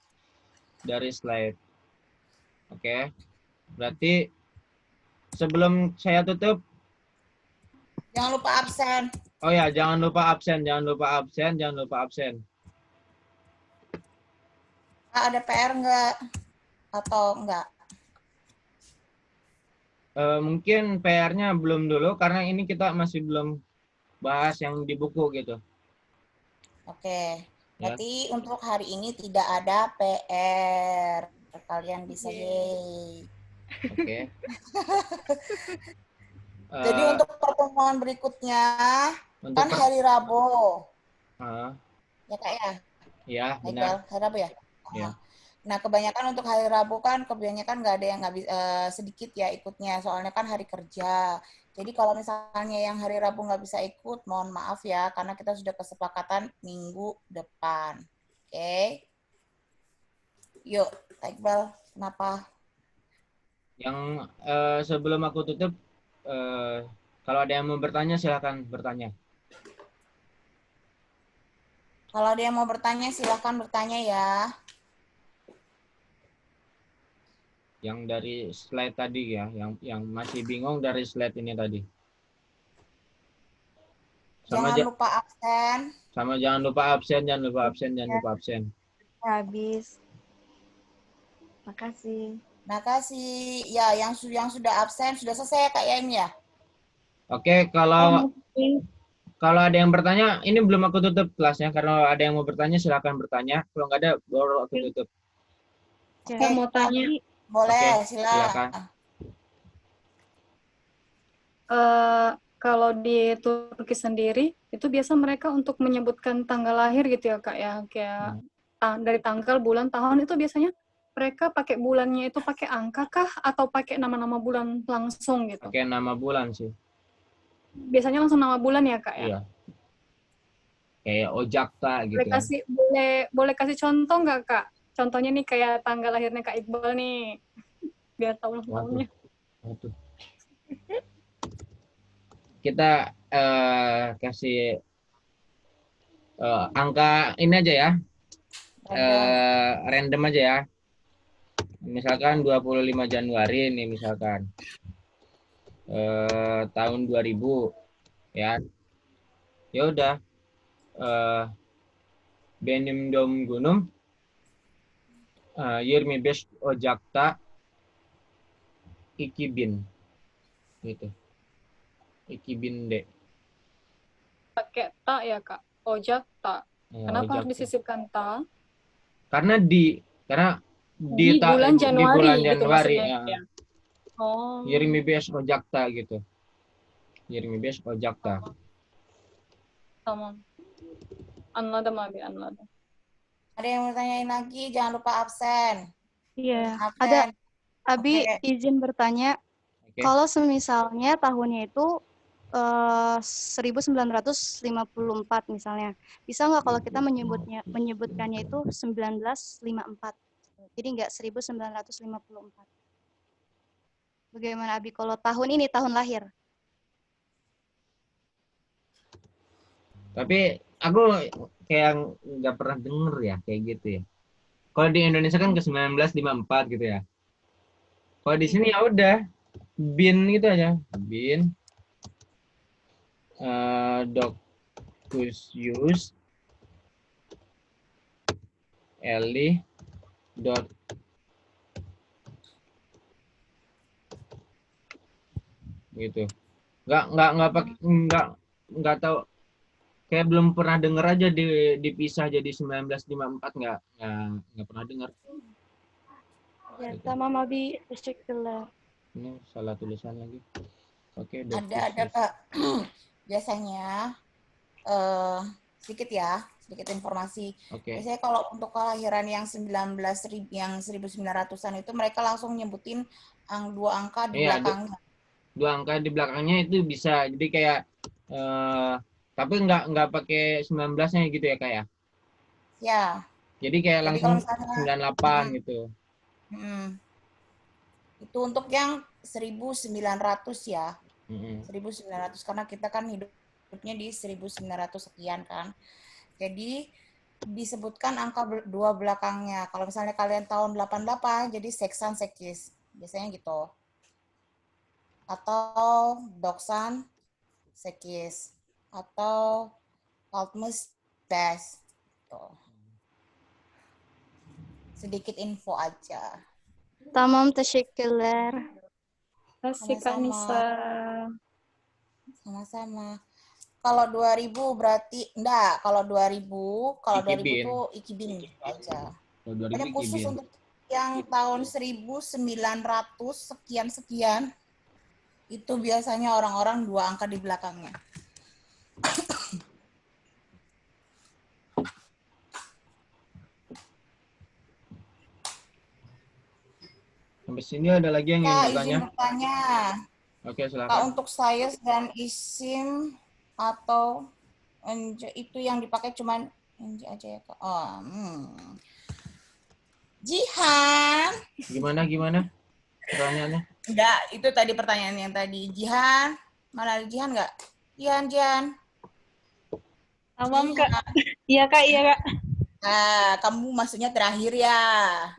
dari slide. Oke. Berarti sebelum saya tutup, jangan lupa absen. Oh ya, jangan lupa absen. Ada PR nggak? Atau enggak? Mungkin PR-nya belum dulu, karena ini kita masih belum bahas yang di buku gitu. Oke. Berarti untuk hari ini tidak ada PR. Kalian bisa yeay. Oke. Jadi untuk pertemuan berikutnya kan hari Rabu. Ya Kak ya? Iya, benar. Hari Rabu ya? Ya. Nah, kebanyakan untuk hari Rabu kan kebanyakan nggak ada yang nggak bisa, sedikit ya ikutnya, soalnya kan hari kerja. Jadi kalau misalnya yang hari Rabu nggak bisa ikut, mohon maaf ya, karena kita sudah kesepakatan minggu depan. Oke? Yuk, Kak Iqbal, kenapa? Yang sebelum aku tutup, kalau ada yang mau bertanya silakan bertanya. Kalau ada yang mau bertanya, silakan bertanya ya. Yang dari slide tadi ya, yang masih bingung dari slide ini tadi. Jangan lupa absen. Sama jangan lupa absen, jangan lupa absen, jangan lupa absen. Habis. Makasih. Makasih. Ya, yang sudah absen sudah selesai ya Kak Yain ya? Oke, kalau ada yang bertanya, ini belum aku tutup kelasnya. Karena ada yang mau bertanya, silakan bertanya. Kalau nggak ada, baru aku tutup. Oke, mau tanya. Boleh, Oke, silakan. Kalau di Turki sendiri, itu biasa mereka untuk menyebutkan tanggal lahir gitu ya Kak ya. Kayak dari tanggal, bulan, tahun itu biasanya mereka pakai bulannya itu pakai angka kah? Atau pakai nama-nama bulan langsung gitu? Pakai nama bulan sih. Biasanya langsung nama bulan ya Kak ya? Iya. Kayak Ojakta gitu. Boleh kasih contoh nggak Kak? Contohnya nih kayak tanggal lahirnya Kak Iqbal nih. Biar tahu tahunnya. Waduh. Kita kasih angka ini aja ya. Random aja ya. Misalkan 25 Januari ini misalkan. Tahun 2000 ya. Ya udah. Benim doğum günüm 25 Ocak'ta 2000 gitu. 2000 deh. Pakai ta ya Kak? Ojak ta. Ya, Kenapa harus Ocak'ta. disisipkan ta? Karena di bulan Januari, gitu maksudnya. ya. Ya. Oh. 25 Ocak'ta gitu. 25 Ocak'ta. Tamam. Anladım abi, anladım. Ada yang mau tanyain lagi? Jangan lupa absen. Iya. Absen. Ada Abi Oke. izin bertanya. Oke. Kalau semisalnya tahunnya itu 1954 misalnya. Bisa nggak kalau kita menyebutkannya itu 1954? Jadi nggak 1954. Bagaimana Abi kalau tahun ini, tahun lahir? Tapi aku kayak nggak pernah denger ya kayak gitu ya. Kalau di Indonesia kan ke 1954 gitu ya. Kalau di sini ya udah bin gitu aja. Bin Dokusius Eli dot gitu. Nggak tahu, kayak belum pernah denger aja dipisah jadi 1954, nggak pernah dengar. Ya, tamam Abi, teşekkürler. Ini salah tulisan lagi. Oke, Ada Kak. Biasanya sedikit informasi. Oke. Biasanya kalau untuk kelahiran yang 1900-an itu mereka langsung nyebutin dua angka di belakangnya. Dua angka di belakangnya itu bisa. Jadi kayak tapi nggak pakai 19-nya gitu ya kayak. Ya. Jadi kayak langsung 98 gitu. Itu untuk yang 1900 ya. 1900 karena kita kan hidupnya di 1900 sekian kan. Jadi disebutkan angka dua belakangnya. Kalau misalnya kalian tahun 88 jadi 98. Biasanya gitu. Atau 98 atau 60 dash. Sedikit info aja. Tamam, teşekkürler. Kasih Kak Nisa. Sama-sama. Kalau 2000 berarti enggak, kalau 2000 itu ikibin gitu aja. Ada khusus untuk yang tahun 1900 sekian itu biasanya orang-orang dua angka di belakangnya. Sampai sini ada lagi yang ingin bertanya? Izin bertanya. Oke, silakan. Kak, untuk saya dan isim atau itu yang dipakai cuman aja ya Kak. Gimana pertanyaannya? Enggak, itu tadi pertanyaan yang tadi. Jihan, mana ada Jihan nggak? Jihan. Tamam, Kak. Iya, Kak, iya, Kak. Nah, kamu maksudnya terakhir ya?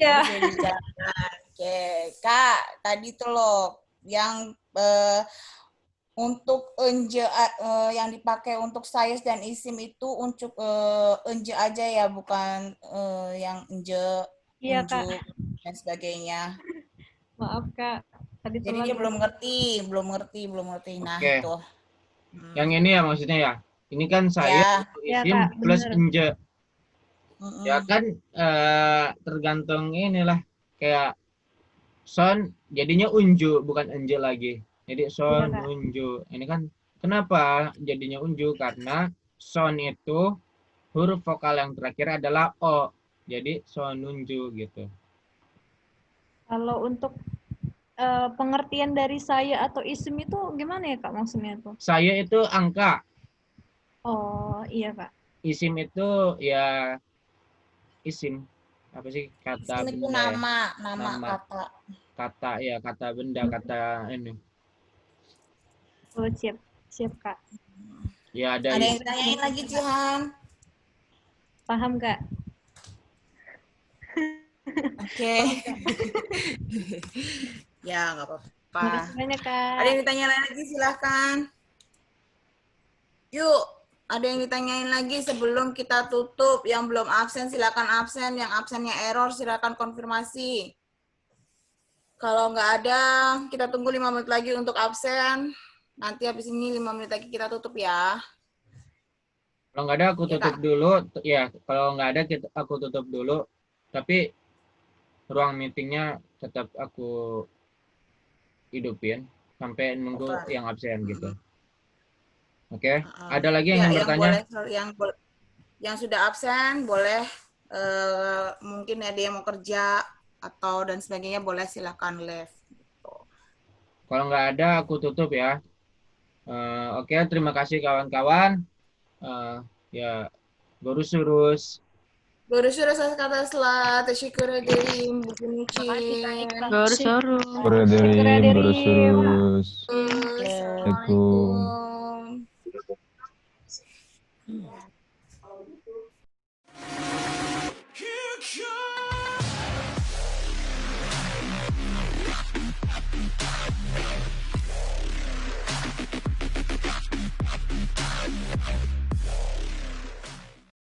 Ya. Jadi saya bicarakan. Oke, Kak, tadi tuh loh yang untuk enje yang dipakai untuk sayes dan isim itu untuk enje aja ya, bukan yang enje, Iya, Kak. unjuk dan sebagainya. Maaf, Kak. Tadi Jadi dia belum ngerti. Nah, Oke. itu. Yang ini ya maksudnya ya. Ini kan saya Ya, isim Kak, plus bener. enje. Ya kan tergantung inilah kayak son jadinya unju bukan enje lagi. Jadi son Kak. unju. Ini kan kenapa jadinya unju? Karena son itu huruf vokal yang terakhir adalah o. Jadi son unju gitu. Kalau untuk pengertian dari saya atau isim itu gimana ya, Kak, maksudnya tuh? Saya itu angka. Oh, iya, Kak. Isim itu ya isim. Apa sih kata Isim itu benda ya? nama kata. Kata ya, kata benda, kata ini. Oh, siap, Kak. Ya ada yang tanyain lagi, Jihan? Paham, Kak. Oke. Ya, nggak apa-apa. Makasih banyak, Kak. Ada yang ditanya lagi, silahkan. Yuk, ada yang ditanyain lagi sebelum kita tutup. Yang belum absen, silakan absen. Yang absennya error, silakan konfirmasi. Kalau nggak ada, kita tunggu 5 menit lagi untuk absen. Nanti habis ini 5 menit lagi kita tutup ya. Kalau nggak ada aku tutup dulu. Ya, kalau nggak ada aku tutup dulu. Tapi ruang meetingnya tetap aku hidupin sampai nunggu yang absen gitu. Oke. Ada lagi yang bertanya? Yang sudah absen boleh mungkin ada yang mau kerja atau dan sebagainya boleh silakan live. Kalau nggak ada aku tutup ya. Oke, terima kasih kawan-kawan. Ya, Gurus-urus. Gurus-urus kata selat, syukur hadirin, bukunicin. Gurus-urus. Assalamualaikum.